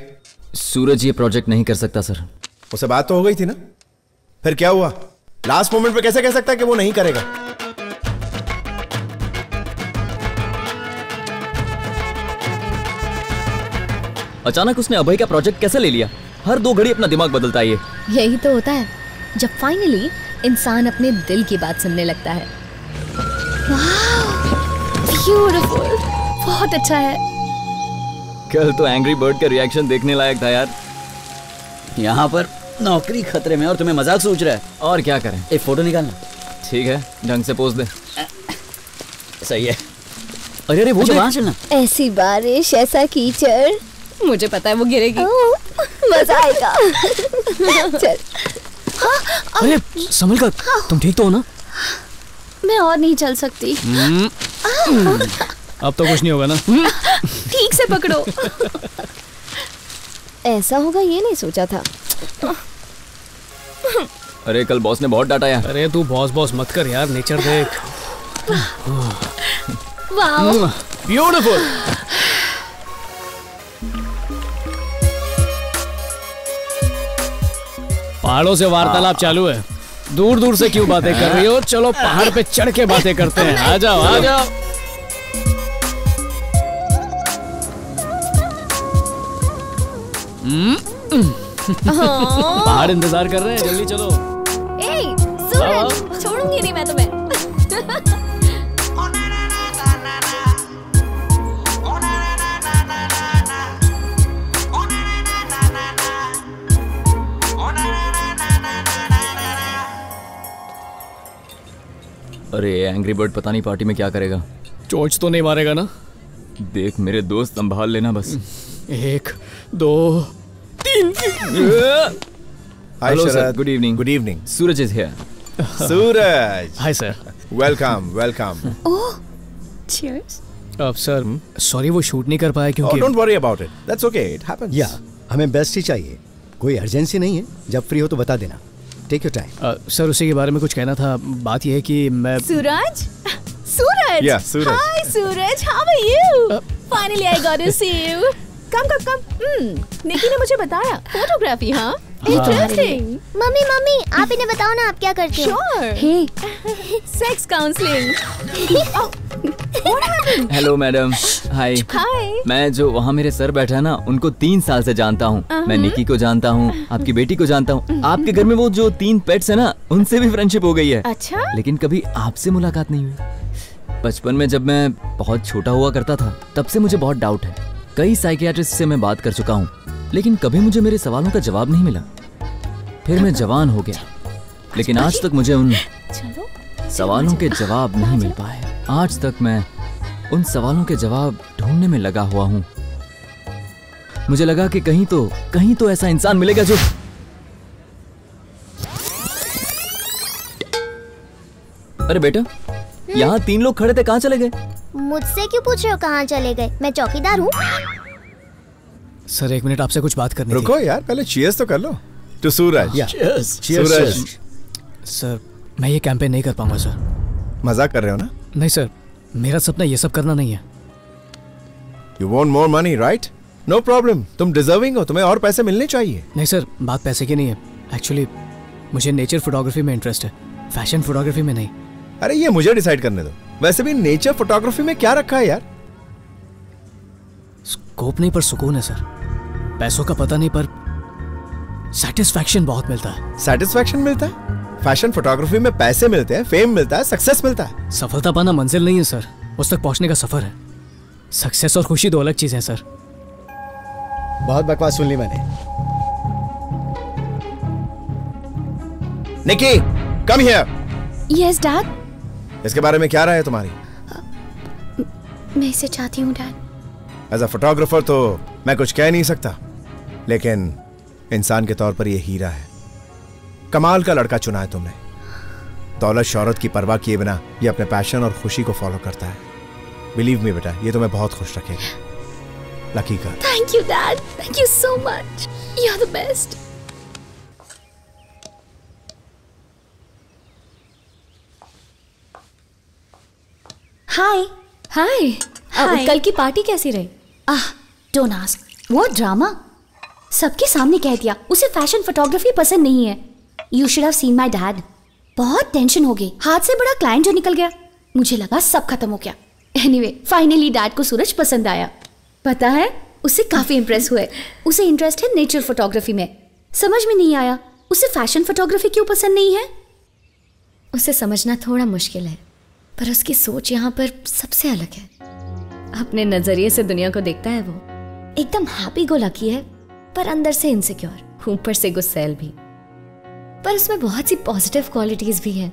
सूरज ये प्रोजेक्ट नहीं कर सकता सर। उससे बात तो हो गई थी ना, फिर क्या हुआ? लास्ट मोमेंट पे कैसे कह सकता है कि वो नहीं करेगा? अचानक उसने अभय का प्रोजेक्ट कैसे ले लिया? हर 2 घड़ी अपना दिमाग बदलता है ये। यही तो होता है जब फाइनली इंसान अपने दिल की बात सुनने लगता है। ब्यूटीफुल, बहुत अच्छा है। कल तो एंग्री बर्ड का रिएक्शन देखने लायक था यार। यहाँ पर नौकरी खतरे में और तुम्हें मजाक सोच रहा है। और क्या करें? एक फोटो निकालना। ठीक है, ढंग से पोज दे। सही है। अरे अरे वो वहाँ चलना। ऐसी बारिश, ऐसा कीचड़, मुझे पता है वो गिरेगी। मजा आएगा। चल। अरे संभल कर, तुम ठीक तो हो ना? मैं और नहीं चल सकती। अब तो कुछ नहीं होगा ना? ठीक से पकड़ो। ऐसा होगा ये नहीं सोचा था। अरे कल बॉस ने बहुत डांटा यार। अरे तू बॉस मत कर यार, नेचर देख। Wow, beautiful. पहाड़ों से वार्तालाप चालू है। दूर दूर से क्यों बातें कर रही हो? चलो पहाड़ पे चढ़ के बातें करते हैं। आ जाओ आ जाओ। पहाड़ इंतजार कर रहे हैं, जल्दी चलो। ए, सूरज, छोड़ूंगी नहीं मैं तुम्हें। अरे एंग्री बर्ड पता नहीं पार्टी में क्या करेगा। चोंच तो नहीं मारेगा ना? देख मेरे दोस्त, संभाल लेना बस। 1 2 3। Hello sir, good evening. Good evening. Suraj is here. Suraj, hi sir. Welcome welcome. Oh, cheers. अब सर सॉरी वो शूट नहीं कर पाया क्योंकि don't worry about it, that's okay, it happens. या हमें बेस्ट ही चाहिए, कोई अर्जेंसी नहीं है, जब फ्री हो तो बता देना। Take your time. सर उसी के बारे में कुछ कहना था। बात यह है कि मैं सूरज, सूरज। Yeah, Suraj. Hi, Suraj. How are you? Finally, I got to see you. Come. निकी ने मुझे बताया फोटोग्राफी। हाँ, इंटरेस्टिंग। मम्मी आप इन्हें बताओ ना आप क्या करते हो? Sure. Hey, Sex counseling. Hello madam. Hi. Hi. मैं जो वहाँ मेरे सर बैठा है ना, उनको 3 साल से जानता हूँ। मैं निकी को जानता हूँ, आपकी बेटी को जानता हूँ। आपके घर में वो जो 3 पेट्स है ना, उनसे भी फ्रेंडशिप हो गई है। अच्छा। लेकिन कभी आपसे मुलाकात नहीं हुई। बचपन में जब मैं बहुत छोटा हुआ करता था, तब से मुझे बहुत डाउट है। कई साइकियाट्रिस्ट से मैं बात कर चुका हूँ, लेकिन कभी मुझे मेरे सवालों का जवाब नहीं मिला। फिर मैं जवान हो गया, लेकिन आज तक मुझे उन सवालों के जवाब नहीं मिल पाए। आज तक मैं उन सवालों के जवाब ढूंढने में लगा हुआ हूँ। मुझे लगा कि कहीं तो ऐसा इंसान मिलेगा जो अरे बेटा, यहाँ 3 लोग खड़े थे, कहाँ चले गए? मुझसे क्यों पूछ रहे हो कहाँ चले गए? मैं चौकीदार हूँ। सर 1 मिनट आपसे कुछ बात करनी रुको यार, पहले चीयर्स तो कर लो। तो सूरज। सूरज। सर मैं ये कैंपेन नहीं कर पाऊंगा सर। मजाक कर रहे हो ना? नहीं सर, मेरा सपना ये सब करना नहीं है। You want more money, right? No problem. तुम डिजर्विंग हो, तुम्हें और पैसे मिलने चाहिए। नहीं सर, बात पैसे की नहीं है। एक्चुअली मुझे नेचर फोटोग्राफी में इंटरेस्ट है, फैशन फोटोग्राफी में नहीं। अरे ये मुझे डिसाइड करने दो। वैसे भी नेचर फोटोग्राफी में क्या रखा है यार? स्कोप नहीं पर सुकून है सर। पैसों का पता नहीं पर सेटिस्फैक्शन बहुत मिलता है। सेटिस्फैक्शन मिलता है? फैशन फोटोग्राफी में पैसे मिलते हैं, फेम मिलता है, सक्सेस मिलता है। सफलता पाना मंजिल नहीं है सर, उस तक पहुंचने का सफर है। सक्सेस और खुशी 2 अलग चीजें हैं सर। बहुत बकवास सुन ली मैंने। निकी, कम हियर। Yes dad. इसके बारे में क्या राय है तुम्हारी? मैं इसे चाहती हूँ डैड। एज अ फोटोग्राफर तो मैं कुछ कह नहीं सकता, लेकिन इंसान के तौर पर यह हीरा है। कमाल का लड़का चुना है तुमने। दौलत शौहरत की परवाह किए बिना ये अपने पैशन और खुशी को फॉलो करता है। बिलीव मी बेटा, ये तुम्हें बहुत खुश रखेगा। Lucky girl. Thank you dad, thank you so much, you are the best. Hi hi. कल की पार्टी कैसी रही? Don't ask. वो ड्रामा सबके सामने कह दिया उसे फैशन फोटोग्राफी पसंद नहीं है। You should have seen my dad. बहुत टेंशन हो गई, हाथ से बड़ा क्लाइंट जो निकल गया। मुझे लगा सब खत्म हो गया। एनीवे फाइनली डैड को सूरज पसंद आया। पता है उससे काफी इम्प्रेस हुए। उसे इंटरेस्ट है नेचर फोटोग्राफी में। समझ में नहीं आया उसे फैशन फोटोग्राफी क्यों पसंद नहीं है। उसे समझना थोड़ा मुश्किल है, पर उसकी सोच यहाँ पर सबसे अलग है। अपने नजरिए से दुनिया को देखता है वो। एकदम हैप्पी गो लकी है, पर अंदर से इनसिक्योर, ऊपर से गुस्सैल भी। पर उसमें बहुत सी पॉजिटिव क्वालिटीज भी हैं।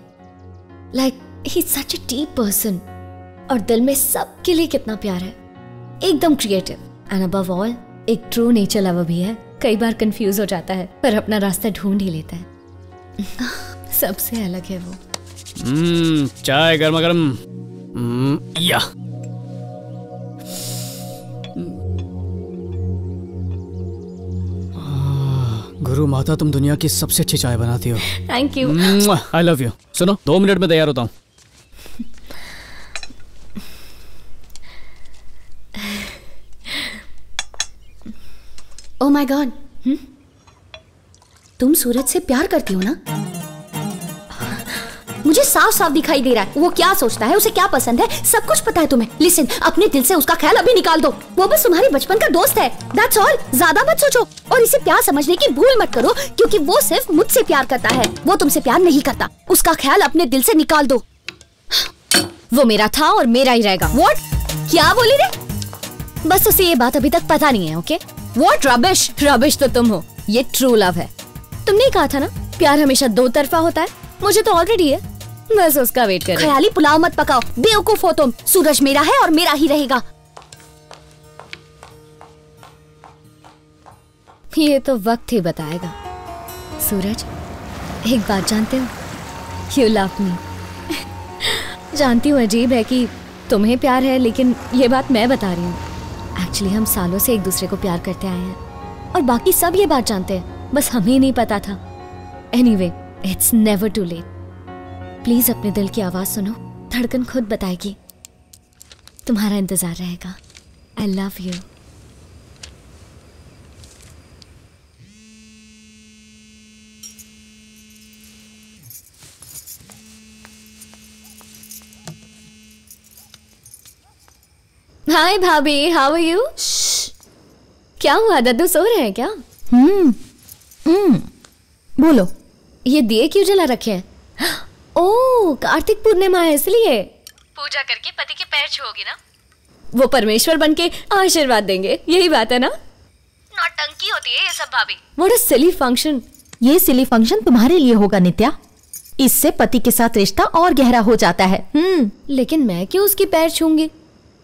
Like he is such a deep person, और दिल में सबके लिए कितना प्यार है। एकदम क्रिएटिव, एंड अबव ऑल एक ट्रू नेचर लवर भी है। कई बार कंफ्यूज हो जाता है, पर अपना रास्ता ढूंढ ही लेता है। सबसे अलग है वो। चाय गर्मा गर्म। या गुरु माता, तुम दुनिया की सबसे अच्छी चाय बनाती हो। Thank you. I love you. सुनो, 2 मिनट में तैयार होता हूँ। ओह माय गॉड, तुम सूरज से प्यार करती हो ना? मुझे साफ साफ दिखाई दे रहा है वो क्या सोचता है, उसे क्या पसंद है, सब कुछ पता है तुम्हें। लिसन, अपने दिल से उसका ख्याल अभी निकाल दो। वो बस तुम्हारे बचपन का दोस्त है, दैट्स ऑल। ज्यादा मत सोचो और इसे प्यार समझने की भूल मत करो, क्योंकि वो सिर्फ मुझसे प्यार करता है, वो तुमसे प्यार नहीं करता। उसका ख्याल अपने दिल से निकाल दो। वो मेरा था और मेरा ही रहेगा। व्हाट? क्या बोली रे? बस उसे ये बात अभी तक पता नहीं है। ओके? What rubbish? रबिश तो तुम हो, ये ट्रू लव है। तुमने कहा था ना प्यार हमेशा 2 तरफा होता है। मुझे तो ऑलरेडी है, बस उसका वेट कर। ख्याली पुलाव मत पकाओ, बेवकूफ हो तुम। सूरज मेरा है और मेरा ही रहेगा। ये तो वक्त ही बताएगा। सूरज, एक बात जानते हो, यू लव मी। जानती हूँ अजीब है कि तुम्हें प्यार है, लेकिन ये बात मैं बता रही हूँ। एक्चुअली हम सालों से एक दूसरे को प्यार करते आए हैं और बाकी सब ये बात जानते हैं, बस हमें नहीं पता था। Anyway, it's never too late. Please अपने दिल की आवाज सुनो, धड़कन खुद बताएगी। तुम्हारा इंतजार रहेगा। आई लव यू। हाय भाभी, हाउ आर यू? क्या हुआ, दद्दू सो रहे हैं क्या? बोलो, ये दिए क्यों जला रखे हैं? ओह, कार्तिक पूर्णिमा है इसलिए। पूजा करके पति के पैर छूओगी ना? वो परमेश्वर बनके आशीर्वाद देंगे, यही बात है ना? नौटंकी होती है ये सब भाभी। What a silly function. ये सिली फंक्शन तुम्हारे लिए होगा नित्या। इससे पति के साथ रिश्ता और गहरा हो जाता है। लेकिन मैं क्यों उसके पैर छूंगी?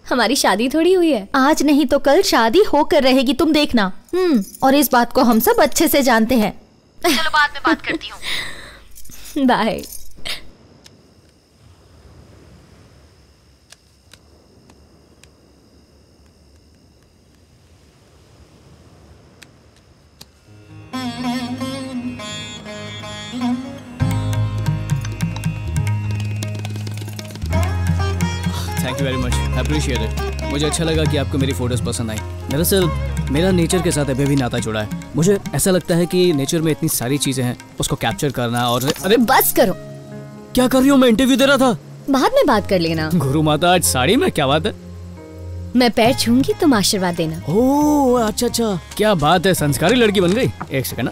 हमारी शादी थोड़ी हुई है। आज नहीं तो कल शादी होकर रहेगी, तुम देखना। और इस बात को हम सब अच्छे से जानते हैं। चलो बाद में बात करती हूँ। Bye. Thank you very much, appreciate it. मुझे अच्छा लगा कि आपको मेरी फोटोज पसंद आई। दरअसल मेरा नेचर के साथ अभी भी नाता जुड़ा है। मुझे ऐसा लगता है कि नेचर में इतनी सारी चीजें हैं, उसको कैप्चर करना। और अरे बस करो। क्या कर रही हूँ? मैं इंटरव्यू दे रहा था। बाद में बात कर लेना। गुरु माता, आज साड़ी में क्या बात है? मैं पैर छूंगी, तुम आशीर्वाद देना। ओह अच्छा अच्छा, क्या बात है, संस्कारी लड़की बन गई। एक सेकंड।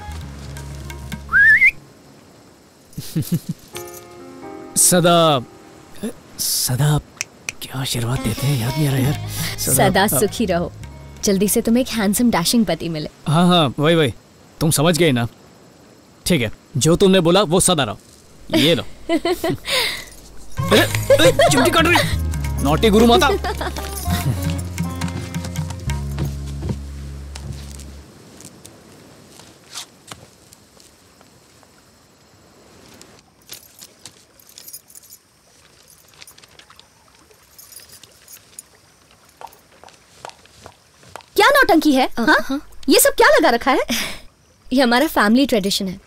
सदा सदा क्या आशीर्वाद देते हैं, याद नहीं आ रहा यार। सदा सुखी रहो। जल्दी से तुम्हें एक हैंडसम डैशिंग पति मिले। हाँ हाँ, वही तुम समझ गए ना? ठीक है, जो तुमने बोला वो सदा रहो। ये लो। चिमटी काट रही, नॉटी गुरु माता। क्या नौटंकी है? हाँ? ये सब क्या लगा रखा है? ये हमारा फैमिली ट्रेडिशन है।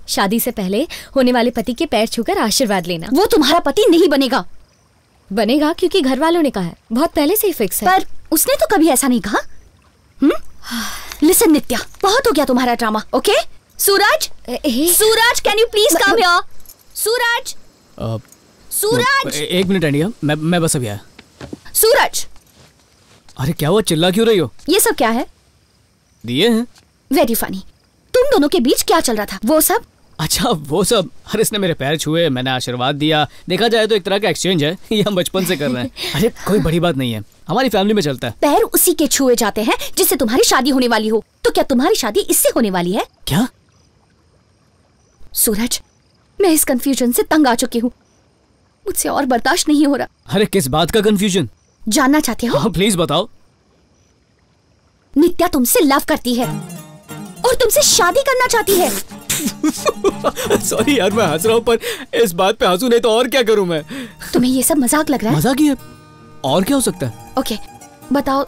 शादी से पहले होने वाले पति के पैर छूकर आशीर्वाद लेना। वो तुम्हारा पति नहीं बनेगा। बनेगा क्योंकि घर वालों ने कहा है, बहुत पहले से ही फिक्स है। पर उसने तो कभी ऐसा नहीं कहा। लिसन नित्या, बहुत हो गया तुम्हारा drama. Okay? Suraj, Suraj, can you please come here? Suraj, Suraj, एक मिनट इंडिया, मैं बस अभी आया। सूरज, अरे क्या हुआ, चिल्ला क्यों रही हो? ये सब क्या है? दिए हैं। Very funny. तुम दोनों के बीच क्या चल रहा था? वो सब? अच्छा वो सब, अरे इसने मेरे पैर छुए, मैंने आशीर्वाद दिया। देखा जाए तो एक तरह का एक्सचेंज है, ये हम बचपन से कर रहे हैं। अरे कोई बड़ी बात नहीं है, हमारी फैमिली में चलता है। पैर उसी के छुए जाते हैं जिससे तुम्हारी शादी होने वाली हो। तो क्या तुम्हारी शादी इससे होने वाली है? क्या? सूरज, मैं इस कंफ्यूजन से तंग आ चुकी हूँ, मुझसे और बर्दाश्त नहीं हो रहा। अरे किस बात का कंफ्यूजन? जानना चाहते हो? हाँ प्लीज बताओ। नित्या तुमसे लव करती है और तुमसे शादी करना चाहती है। सॉरी यार, मैं हंस रहा हूँ, पर इस बात पे हंसू नहीं तो और क्या करूँ मैं? तुम्हें ये सब मजाक लग रहा है? मजाक ही है, और क्या हो सकता है? ओके बताओ,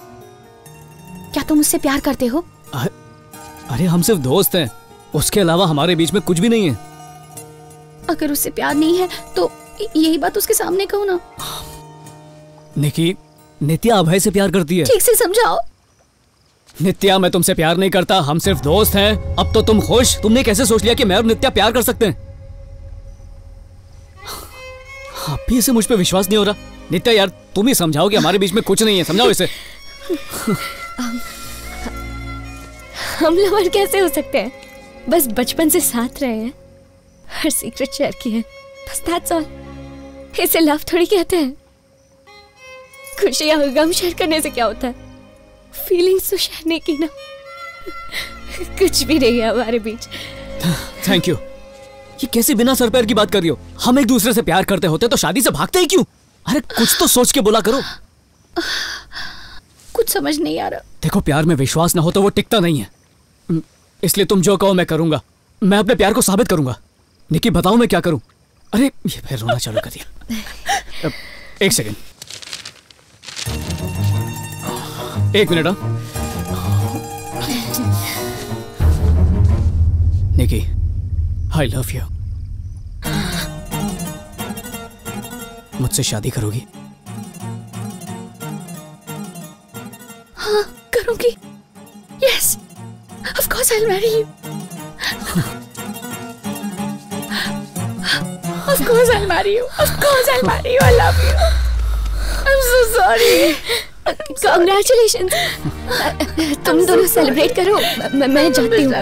क्या तुम मुझसे प्यार करते हो? अरे हम सिर्फ दोस्त हैं, उसके अलावा हमारे बीच में कुछ भी नहीं है। अगर उससे प्यार नहीं है तो यही बात उसके सामने कहो ना। निकी, नित्या अभय से प्यार करती है। ठीक से समझाओ। नित्या, मैं तुमसे प्यार नहीं करता, हम सिर्फ दोस्त हैं। अब तो तुम खुश? तुमने कैसे सोच लिया कि मैं और नित्या प्यार कर सकते हैं? अब भी इसे मुझ पे विश्वास नहीं हो रहा। नित्या यार, तुम ही समझाओ कि हमारे बीच में कुछ नहीं है, समझाओ इसे। हम लवर कैसे हो सकते हैं? बस बचपन से साथ रहे हैं, हर सीक्रेट शेयर किए हैं, बस दैट्स ऑल। इसे लव थोड़ी कहते हैं। खुशियां गम शेयर करने से क्या होता है? फीलिंग्स तो शेयर नहीं की ना। कुछ भी नहीं है हमारे बीच। Thank you. ये कैसे बिना सर पैर की बात कर रही हो? हम एक दूसरे से प्यार करते होते तो शादी से भागते ही क्यों? अरे कुछ तो सोच के बोला करो। कुछ समझ नहीं आ रहा। देखो, प्यार में विश्वास ना हो तो वो टिकता नहीं है, इसलिए तुम जो कहो मैं करूंगा। मैं अपने प्यार को साबित करूंगा। निकी बताओ मैं क्या करूं? अरे ये फिर रोना चालू कर दिया। एक सेकेंड, एक minute. Nikki, I love you. मुझसे शादी करोगी? हाँ करूंगी। Yes, of course I will marry you. Of course I'll marry you. Of course I'll marry you. I love you. I'm so sorry. Congratulations. तुम दोनों सेलिब्रेट करो, मैं जाती हूँ।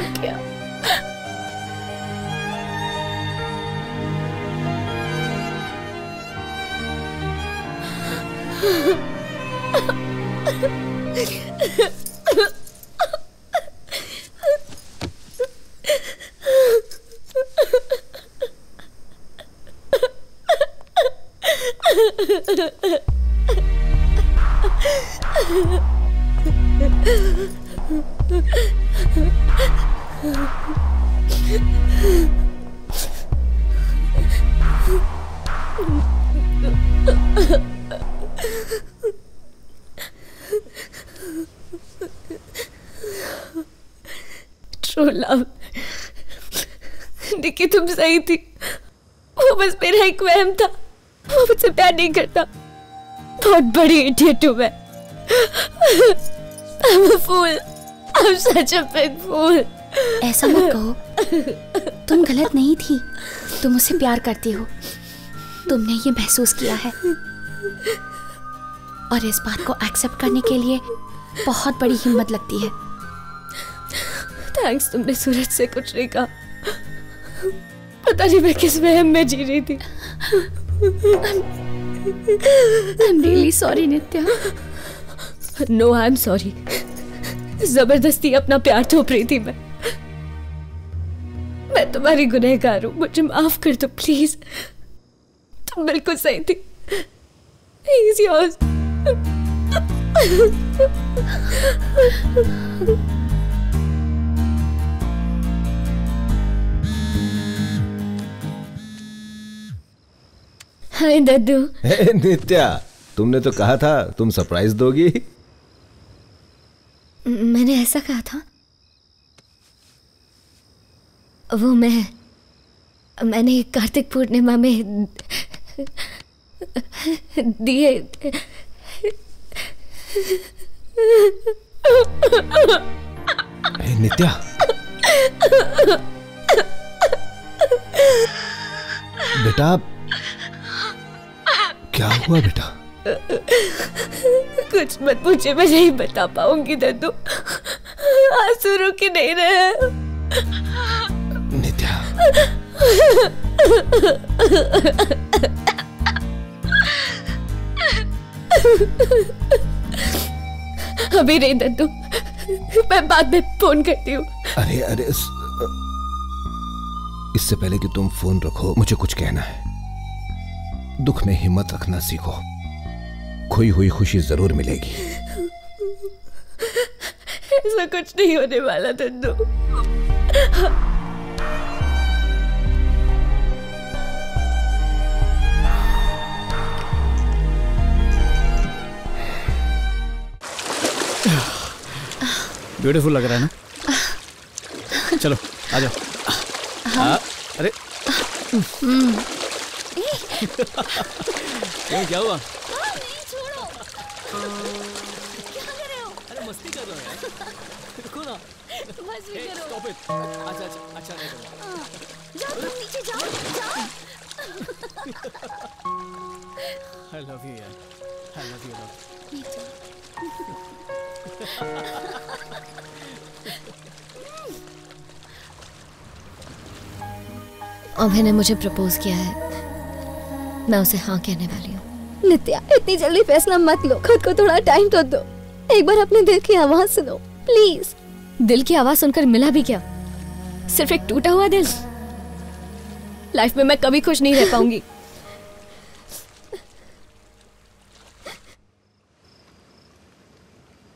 True love. निकी तुम सही थी, वो बस मेरा एक वहम था। वो मुझसे प्यार नहीं करता। बहुत बड़ी इडियट हूँ मैं। I'm a fool. I'm such a big fool. ऐसा मत कहो, तुम गलत नहीं थी। तुम उसे प्यार करती हो, तुमने ये महसूस किया है, और इस बात को एक्सेप्ट करने के लिए बहुत बड़ी हिम्मत लगती है। थैंक्स, तुमने सूरज से कुछ नहीं कहा। पता नहीं मैं किस वहम में जी रही थी। I'm really sorry Nitya. No, I'm sorry. जबरदस्ती अपना प्यार थोप रही थी मैं तुम्हारी गुनहगार हूँ, मुझे माफ कर दो प्लीज। तुम बिल्कुल सही थी। He's yours. हाय दद्दू। नित्या, तुमने तो कहा था तुम सरप्राइज दोगी। मैंने ऐसा कहा था? वो मैंने कार्तिक पूर्णिमा में दिए। नित्या, बेटा क्या हुआ बेटा? कुछ मत पूछे, मैं नहीं बता पाऊंगी दद्दू। आंसू रुक ही नहीं रहे। नित्या, अभी नहीं दद्दू, मैं बाद में फोन करती हूँ। अरे अरे, इससे पहले कि तुम फोन रखो, मुझे कुछ कहना है। दुख में हिम्मत रखना सीखो, खोई हुई खुशी जरूर मिलेगी। ऐसा कुछ नहीं होने वाला दद्दू। ब्यूटीफुल लग रहा है ना? चलो आ जाओ। अरे क्या हुआ? अरे मस्ती कर रहे हो यार, रुको ना। Stop it. अच्छा नहीं करो। जाओ तुम नीचे जाओ। I love you यार, I love you love. अभय ने मुझे प्रपोज किया है, मैं उसे हाँ कहने वाली हूँ। नित्या, इतनी जल्दी फैसला मत लो, खुद को थोड़ा टाइम तो दो। एक बार अपने दिल की आवाज सुनो प्लीज। दिल की आवाज सुनकर मिला भी क्या? सिर्फ एक टूटा हुआ दिल। लाइफ में मैं कभी खुश नहीं रह पाऊंगी।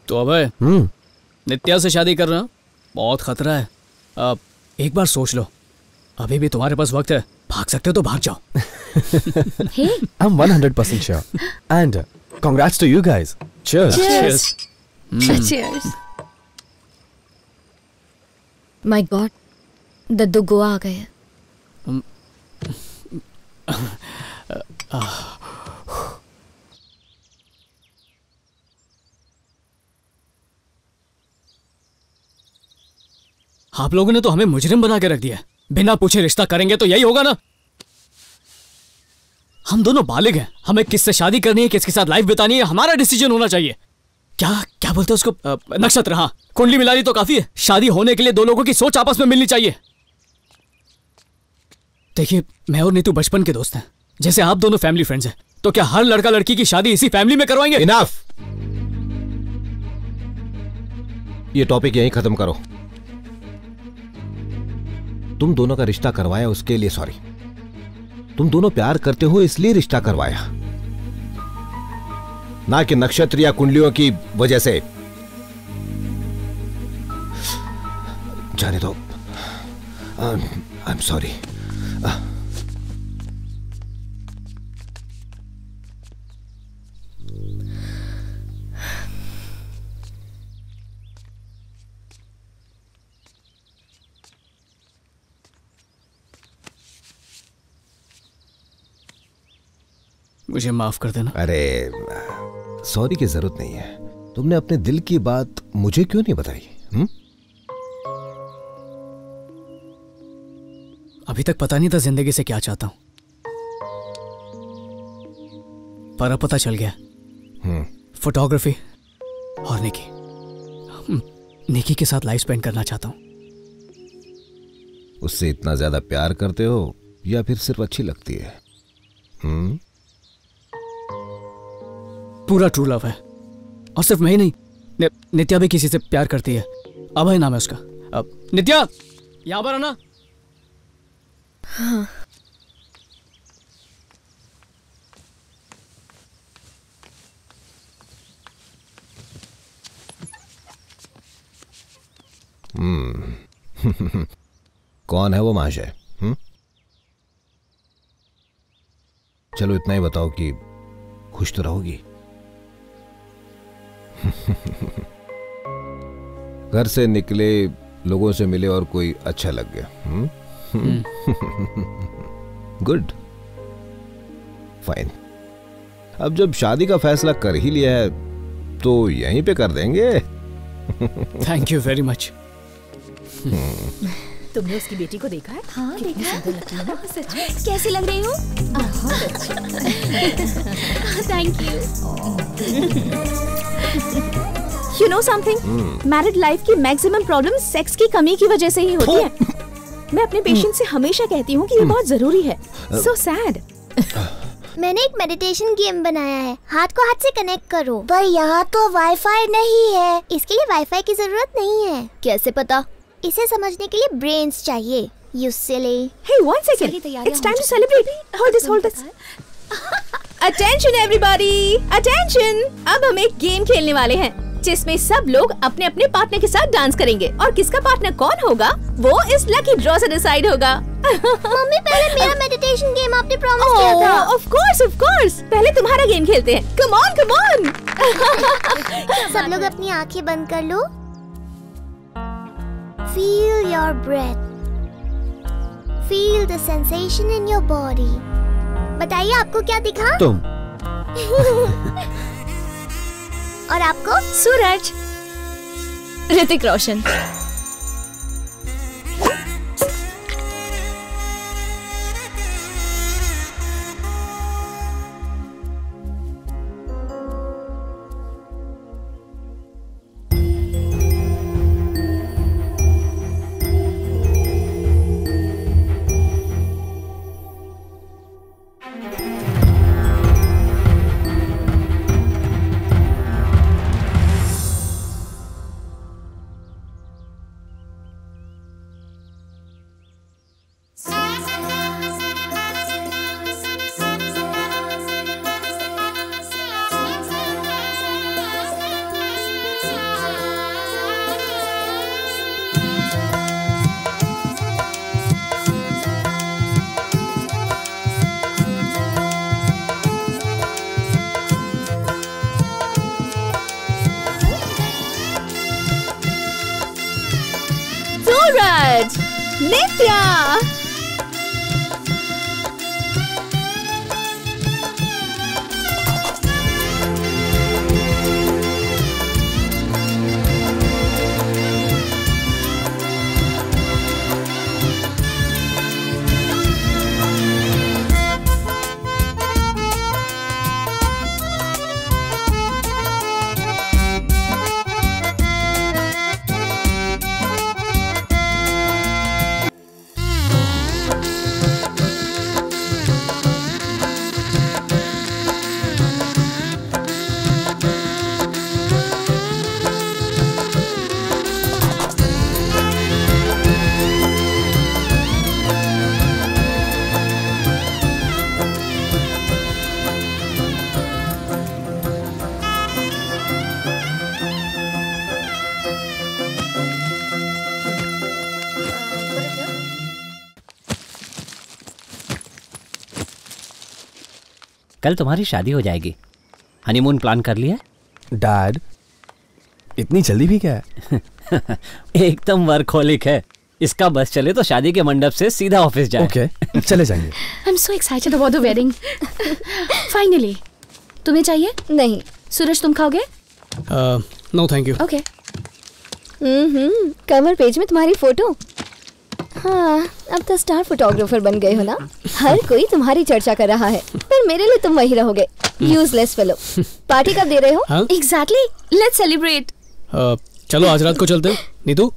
तो अभय, नित्या से शादी करना बहुत खतरा है। अब एक बार सोच लो, अभी भी तुम्हारे पास वक्त है, भाग सकते हो तो भाग जाओ। I'm 100% sure. And congrats to you guys. Cheers. Cheers. Cheers. My God, दद्दू गोवा आ गए हैं। आप लोगों ने तो हमें मुजरिम बना के रख दिया। बिना पूछे रिश्ता करेंगे तो यही होगा ना? हम दोनों बालिग हैं, हमें किससे शादी करनी है, किसके साथ लाइफ बितानी है, हमारा डिसीजन होना चाहिए। क्या बोलते हैं उसको? नक्षत्र। हाँ, कुंडली मिलानी तो काफी है। शादी होने के लिए दो लोगों की सोच आपस में मिलनी चाहिए। देखिए, मैं और नीतू बचपन के दोस्त हैं, जैसे आप दोनों फैमिली फ्रेंड्स हैं, तो क्या हर लड़का लड़की की शादी इसी फैमिली में करवाएंगे? इनफ। ये टॉपिक यहीं खत्म करो। तुम दोनों का रिश्ता करवाया उसके लिए सॉरी। तुम दोनों प्यार करते हो इसलिए रिश्ता करवाया, ना कि नक्षत्र या कुंडलियों की वजह से। जाने दो। I am sorry. मुझे माफ कर देना। अरे सॉरी की जरूरत नहीं है। तुमने अपने दिल की बात मुझे क्यों नहीं बताई? अभी तक पता नहीं था जिंदगी से क्या चाहता हूं, पर अब पता चल गया। फोटोग्राफी और निकी के साथ लाइफ स्पेंड करना चाहता हूं। उससे इतना ज्यादा प्यार करते हो या फिर सिर्फ अच्छी लगती है? पूरा ट्रू लव है, और सिर्फ मैं ही नहीं, नित्या भी किसी से प्यार करती है। अभय नाम है उसका। अब नित्या, यहां पर आना। हाँ। कौन है वो महाशय? चलो इतना ही बताओ कि खुश तो रहोगी। घर से निकले, लोगों से मिले और कोई अच्छा लग गया। Good, fine. अब जब शादी का फैसला कर ही लिया है तो यहीं पे कर देंगे। Thank you very much. तुमने उसकी बेटी को देखा है? हाँ देखा है। सुंदर लगती है ना? सच में? कैसी लग रही हूँ? बहुत अच्छी। Thank you. Know something, married life की मैक्सिमम प्रॉब्लम सेक्स की कमी की वजह से ही होती है। मैं अपने पेशेंट से हमेशा कहती हूँ कि ये बहुत जरूरी है। So sad. मैंने एक मेडिटेशन गेम बनाया है, हाथ को हाथ से कनेक्ट करो, पर यहाँ तो वाईफाई नहीं है। इसके लिए वाईफाई की जरूरत नहीं है। कैसे पता? इसे समझने के लिए ब्रेन्स चाहिए। You silly. Hey, one second. It's time to celebrate. Hold this, hold this. Attention everybody. Attention. अब हम एक गेम खेलने वाले हैं जिसमें सब लोग अपने अपने पार्टनर के साथ डांस करेंगे और किसका पार्टनर कौन होगा वो इस लकी ड्रॉ से डिसाइड होगा। मम्मी पहले मेरा मेडिटेशन गेम आपने प्रॉमिस किया था। Of course. पहले तुम्हारा गेम खेलते हैं। Come on. सब लोग अपनी आंखें बंद कर लो। Feel your breath. Feel the sensation in your body. बताइए आपको क्या दिखा? तुम। और आपको? सूरज। ऋतिक रोशन। सूरज, नित्या। कल तुम्हारी शादी हो जाएगी। हनीमून प्लान कर लिया? डैड, इतनी जल्दी भी क्या है? एकदम वर्कहोलिक है। इसका बस चले तो शादी के मंडप से सीधा ऑफिस जाए। ओके, चले जाएंगे। I'm so excited about the wedding. Finally. तुम्हें चाहिए? नहीं। सूरज तुम खाओगे? No thank you. Okay. Cover page में तुम्हारी फोटो। हाँ, अब तो स्टार फोटोग्राफर बन गए हो ना। हर कोई तुम्हारी चर्चा कर रहा है, पर मेरे लिए तुम वही रहोगे, यूजलेस फेलो। पार्टी कब दे रहे हो? Exactly. Let's celebrate. चलो आज रात को चलते हैं। नीतू?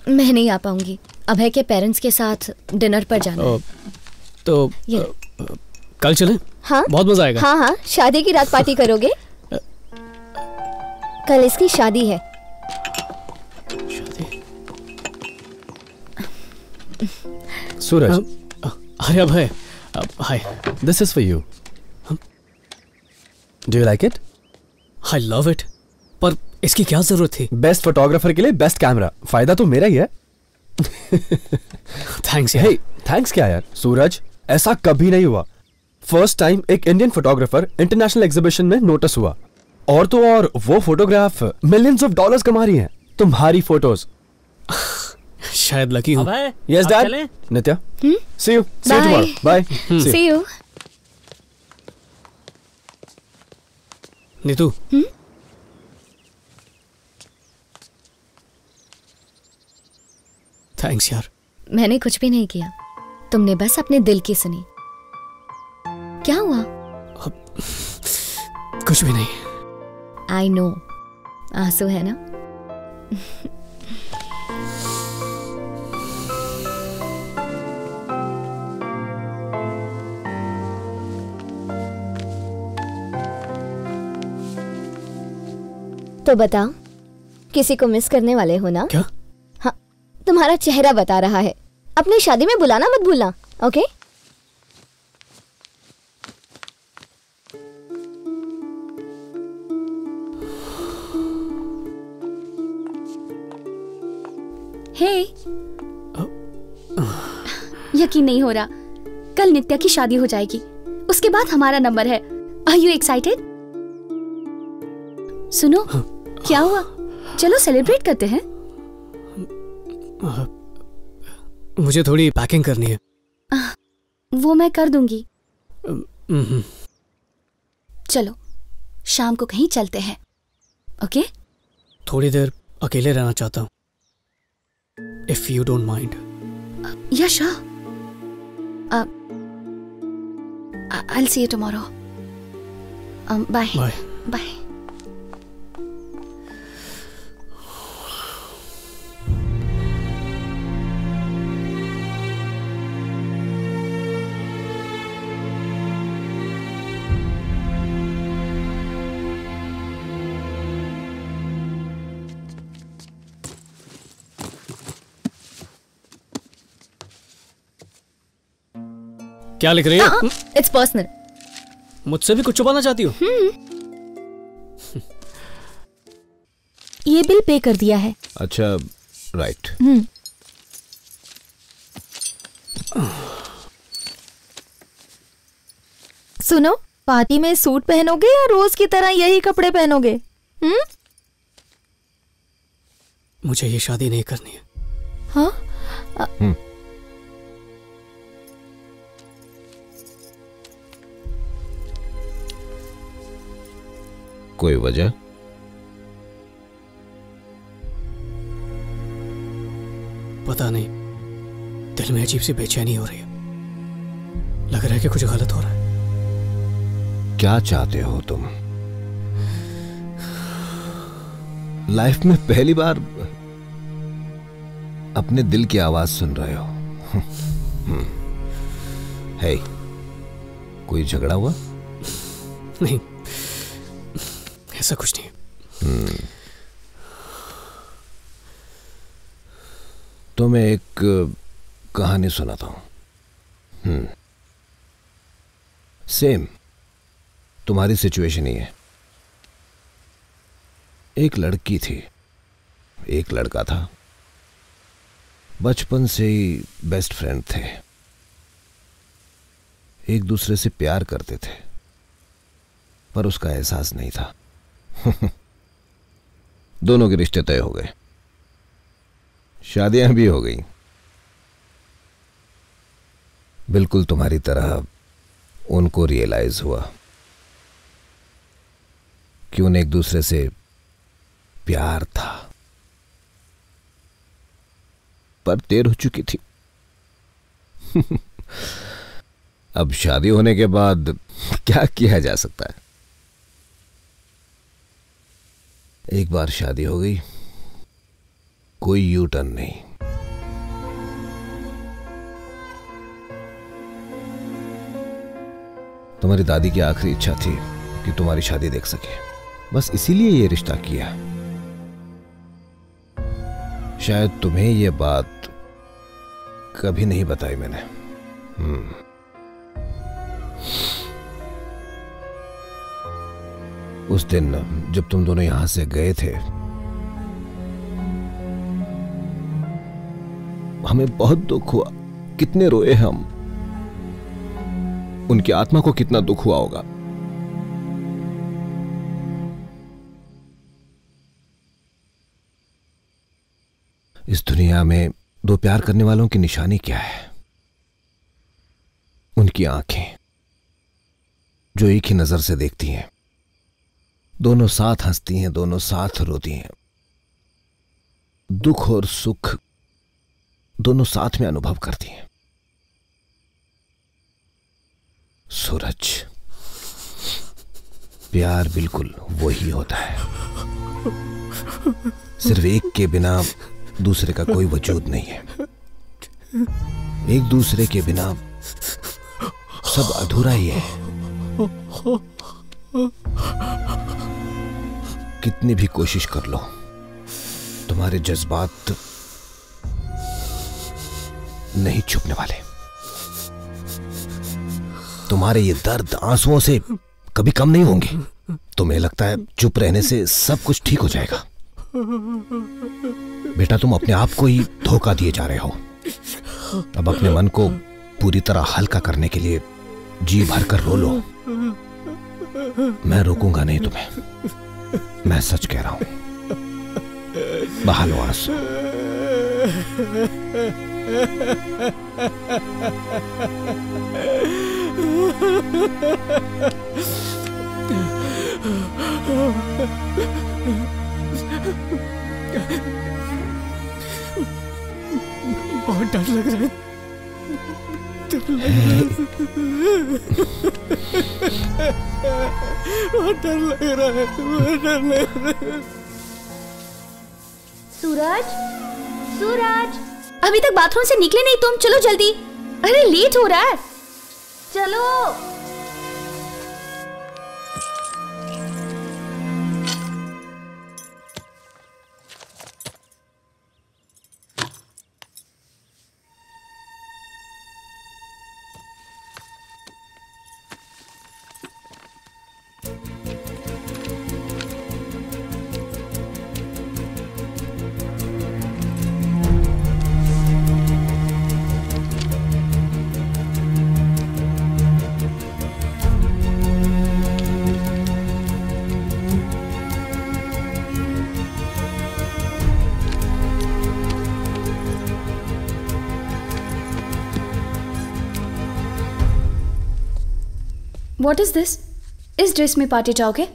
मैं नहीं आ पाऊंगी। अभय के पेरेंट्स के साथ डिनर पर जाना है। तो कल चलें? हाँ, बहुत मजा आएगा। हाँ, शादी की रात पार्टी करोगे? कल इसकी शादी है। सूरज। अरे अभय, हाय। This is for you. Do you like it? I love it. पर इसकी क्या जरूरत थी? बेस्ट फोटोग्राफर के लिए बेस्ट कैमरा। फायदा तो मेरा ही है। थैंक्स यार। थैंक्स क्या यार? सूरज, ऐसा कभी नहीं हुआ। फर्स्ट टाइम एक इंडियन फोटोग्राफर इंटरनेशनल एग्जीबिशन में नोटिस हुआ। और तो और वो फोटोग्राफ मिलियंस ऑफ डॉलर्स कमा रही हैं। तुम्हारी फोटोज। शायद लकी हूँ। Yes dad. Nitya, see you tomorrow. Bye. See you. Neetu, thanks यार। मैंने कुछ भी नहीं किया, तुमने बस अपने दिल की सुनी। क्या हुआ? कुछ भी नहीं। I know. आंसू है ना? तो बताओ, किसी को मिस करने वाले हो ना? क्या? हाँ, तुम्हारा चेहरा बता रहा है। अपनी शादी में बुलाना मत भूलना, ओके? हे, यकीन नहीं हो रहा, कल नित्या की शादी हो जाएगी, उसके बाद हमारा नंबर है। Are you excited? सुनो, क्या हुआ? चलो सेलिब्रेट करते हैं। मुझे थोड़ी पैकिंग करनी है। वो मैं कर दूंगी। चलो शाम को कहीं चलते हैं, ओके? थोड़ी देर अकेले रहना चाहता हूँ, इफ यू डोंट माइंड। या sure. I'll see you tomorrow. Bye. Bye. Bye. क्या लिख रही है? It's personal. मुझसे भी कुछ छुपाना चाहती हो? ये बिल पे कर दिया है। अच्छा, राइट। सुनो, पार्टी में सूट पहनोगे या रोज की तरह यही कपड़े पहनोगे? मुझे ये शादी नहीं करनी है। हाँ? कोई वजह? पता नहीं, दिल में अजीब सी बेचैनी हो रही है। लग रहा है कि कुछ गलत हो रहा है। क्या चाहते हो तुम? लाइफ में पहली बार अपने दिल की आवाज सुन रहे हो। हे, कोई झगड़ा हुआ? नहीं, ऐसा कुछ नहीं। तो मैं एक कहानी सुनाता हूं। सेम तुम्हारी सिचुएशन ही है। एक लड़की थी, एक लड़का था, बचपन से ही बेस्ट फ्रेंड थे, एक दूसरे से प्यार करते थे, पर उसका एहसास नहीं था। दोनों के रिश्ते तय हो गए, शादियां भी हो गई। बिल्कुल तुम्हारी तरह उनको रियलाइज हुआ कि उन्हें एक दूसरे से प्यार था, पर देर हो चुकी थी। अब शादी होने के बाद क्या किया जा सकता है? एक बार शादी हो गई, कोई यू टर्न नहीं। तुम्हारी दादी की आखिरी इच्छा थी कि तुम्हारी शादी देख सके, बस इसीलिए ये रिश्ता किया। शायद तुम्हें ये बात कभी नहीं बताई मैंने। उस दिन जब तुम दोनों यहां से गए थे, हमें बहुत दुख हुआ। कितने रोए हम, उनकी आत्मा को कितना दुख हुआ होगा। इस दुनिया में दो प्यार करने वालों की निशानी क्या है? उनकी आंखें जो एक ही नजर से देखती हैं, दोनों साथ हंसती हैं, दोनों साथ रोती हैं, दुख और सुख दोनों साथ में अनुभव करती हैं। सूरज, प्यार बिल्कुल वही होता है। सिर्फ एक के बिना दूसरे का कोई वजूद नहीं है। एक दूसरे के बिना सब अधूरा ही है। कितनी भी कोशिश कर लो, तुम्हारे जज्बात नहीं छुपने वाले। तुम्हारे ये दर्द आंसुओं से कभी कम नहीं होंगे। तुम्हें लगता है चुप रहने से सब कुछ ठीक हो जाएगा। बेटा, तुम अपने आप को ही धोखा दिए जा रहे हो। अब अपने मन को पूरी तरह हल्का करने के लिए जी भर कर रो लो। मैं रोकूंगा नहीं तुम्हें, मैं सच कह रहा हूं। बहा लो आंसू। बहुत डर लग रहा है। बहुत डर लग रहा है। बहुत डर लग रहा है। सूरज, सूरज, अभी तक बाथरूम से निकले नहीं तुम? चलो जल्दी, अरे लेट हो रहा है। चलो। What is this? इस ड्रेस में पार्टी जाओगे?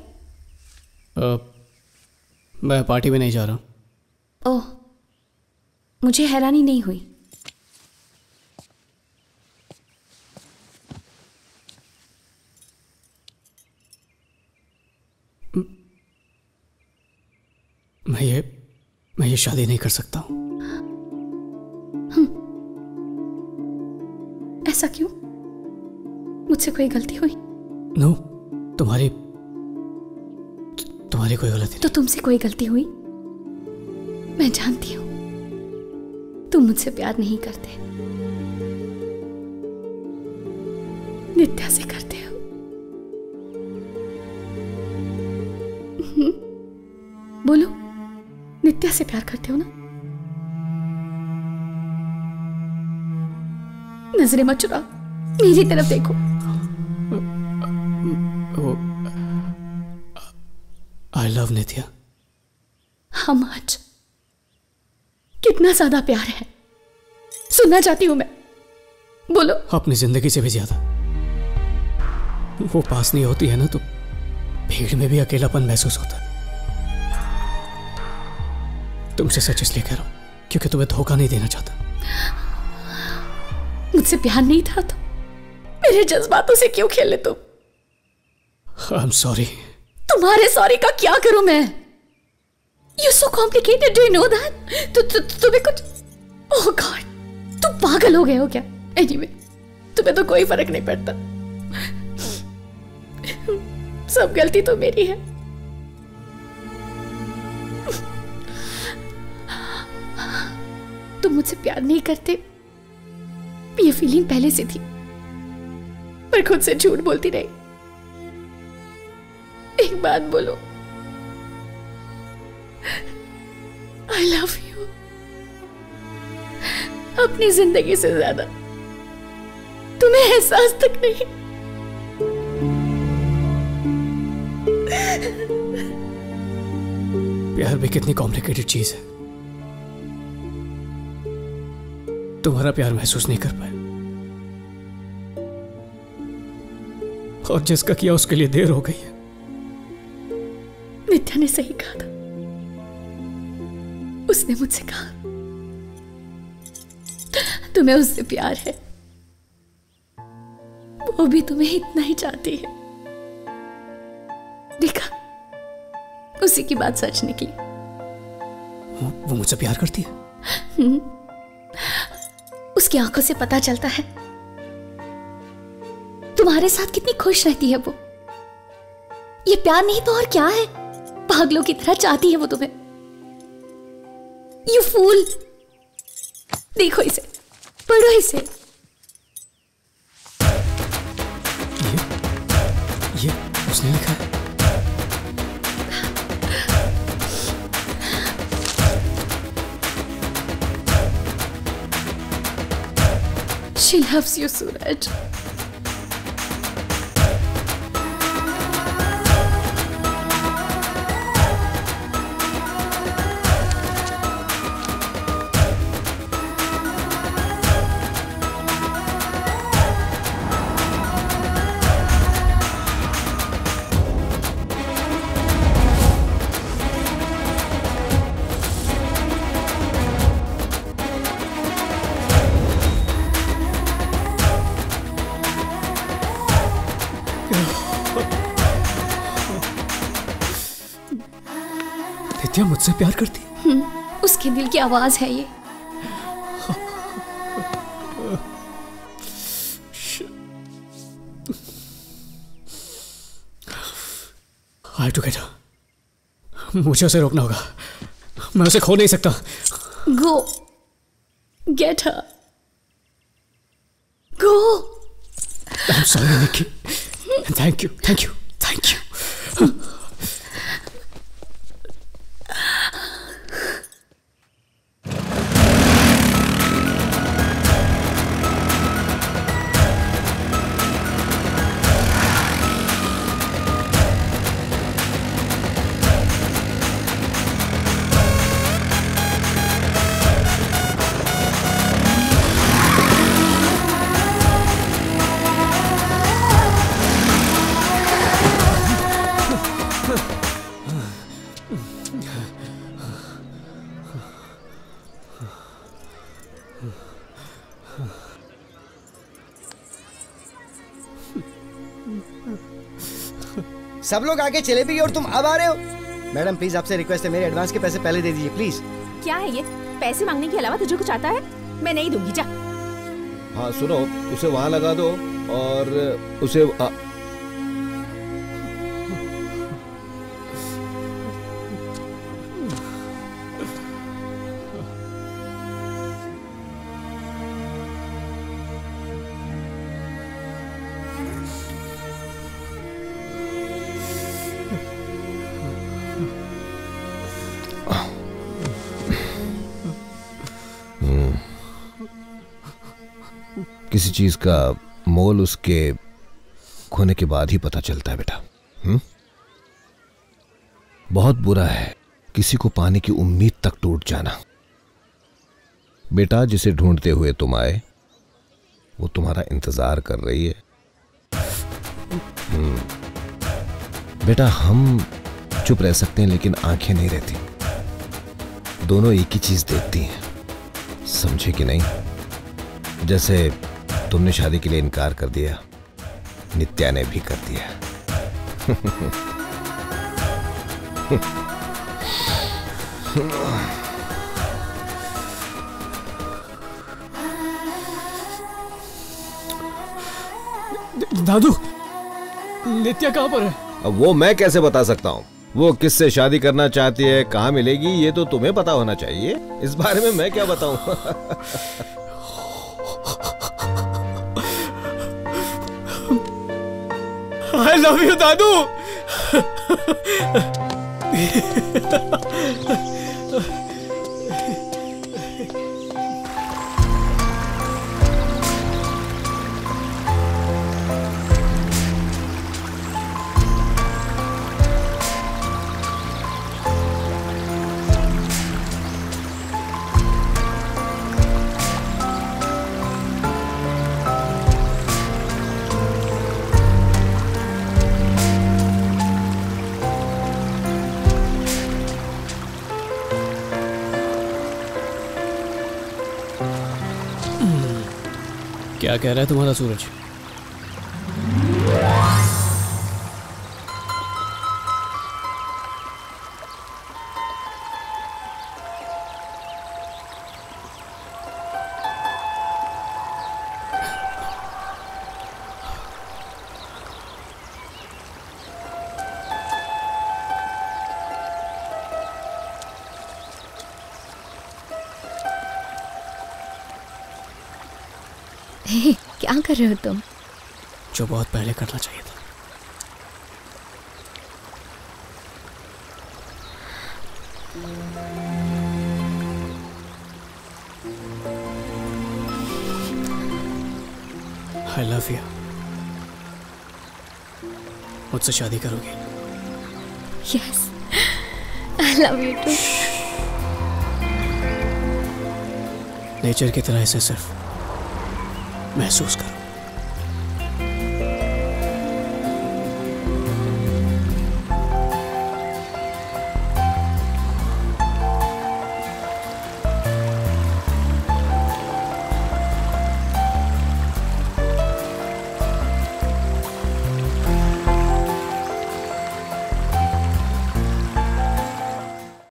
मैं पार्टी में नहीं जा रहा हूँ। ओह, मुझे हैरानी नहीं हुई। मैं ये शादी नहीं कर सकता हूँ। ऐसा क्यों? मुझसे कोई गलती हुई? नो, तुम्हारी कोई गलती नहीं। तो तुमसे कोई गलती हुई? मैं जानती हूँ तुम मुझसे प्यार नहीं करते, नित्या से करते हो। बोलो, नित्या से प्यार करते हो ना? नजरें मत चुराओ, मेरी तरफ देखो। I love Nitya. How much? कितना ज्यादा प्यार है? सुनना चाहती हूं मैं, बोलो। अपनी जिंदगी से भी ज्यादा। वो पास नहीं होती है ना तो भीड़ में भी अकेलापन महसूस होता है। तुमसे सच इसलिए कह रहा हूं क्योंकि तुम्हें धोखा नहीं देना चाहता। मुझसे प्यार नहीं था तो मेरे जज्बातों से क्यों खेले तुम? I'm sorry। तुम्हारे सॉरी का क्या करूं मैं? You're so complicated, do you know that? तुम्हें कुछ, oh God, तुम पागल हो गए हो क्या? Anyway, तुम्हें तो कोई फर्क नहीं पड़ता। सब गलती तो मेरी है। तुम मुझसे प्यार नहीं करते, ये फीलिंग पहले से थी, पर खुद से झूठ बोलती रही। एक बात बोलो, I love you। अपनी जिंदगी से ज्यादा तुम्हें एहसास तक नहीं। प्यार भी कितनी कॉम्प्लिकेटेड चीज है। तुम्हारा प्यार महसूस नहीं कर पाया, और जिसका किया उसके लिए देर हो गई है। नित्या ने सही कहा था। उसने मुझसे कहा तुम्हें उससे प्यार है, वो भी तुम्हें इतना ही चाहती है। देखा, उसी की बात सच निकली। वो मुझसे प्यार करती है? उसकी आंखों से पता चलता है तुम्हारे साथ कितनी खुश रहती है वो। ये प्यार नहीं तो और क्या है? पागलों की तरह चाहती है वो तुम्हें। You fool. देखो इसे, पढ़ो इसे। ये उसने लिखा है। She loves you, Suraj. नित्या मुझसे प्यार करती है? उसके दिल की आवाज है ये। I have to get her. मुझे उसे रोकना होगा। मैं उसे खो नहीं सकता। Go. Get her. Go. I'm sorry, Nikki. Thank you. Thank you. Thank you. सब लोग आगे चले भी और तुम अब आ रहे हो। मैडम प्लीज आपसे रिक्वेस्ट है, मेरे एडवांस के पैसे पहले दे दीजिए प्लीज। क्या है ये? पैसे मांगने के अलावा तुझे कुछ आता है? मैं नहीं दूंगी, जा। हाँ सुनो, उसे वहां लगा दो और उसे किसी चीज का मोल उसके खोने के बाद ही पता चलता है बेटा। बहुत बुरा है किसी को पाने की उम्मीद तक टूट जाना। बेटा, जिसे ढूंढते हुए तुम आए वो तुम्हारा इंतजार कर रही है। बेटा, हम चुप रह सकते हैं लेकिन आंखें नहीं रहती। दोनों एक ही चीज देखती हैं, समझे कि नहीं? जैसे तुमने शादी के लिए इनकार कर दिया, नित्या ने भी कर दिया। दादू, नित्या कहां पर है? अब वो मैं कैसे बता सकता हूँ? वो किससे शादी करना चाहती है, कहाँ मिलेगी, ये तो तुम्हें पता होना चाहिए। इस बारे में मैं क्या बताऊं? I love you, दादू। क्या कह रहा है तुम्हारा सूरज? हे, क्या कर रहे हो तुम? जो बहुत पहले करना चाहिए था। I love you. मुझसे शादी करोगी? Yes, I love you too. Nature की तरह इसे सिर्फ महसूस करो।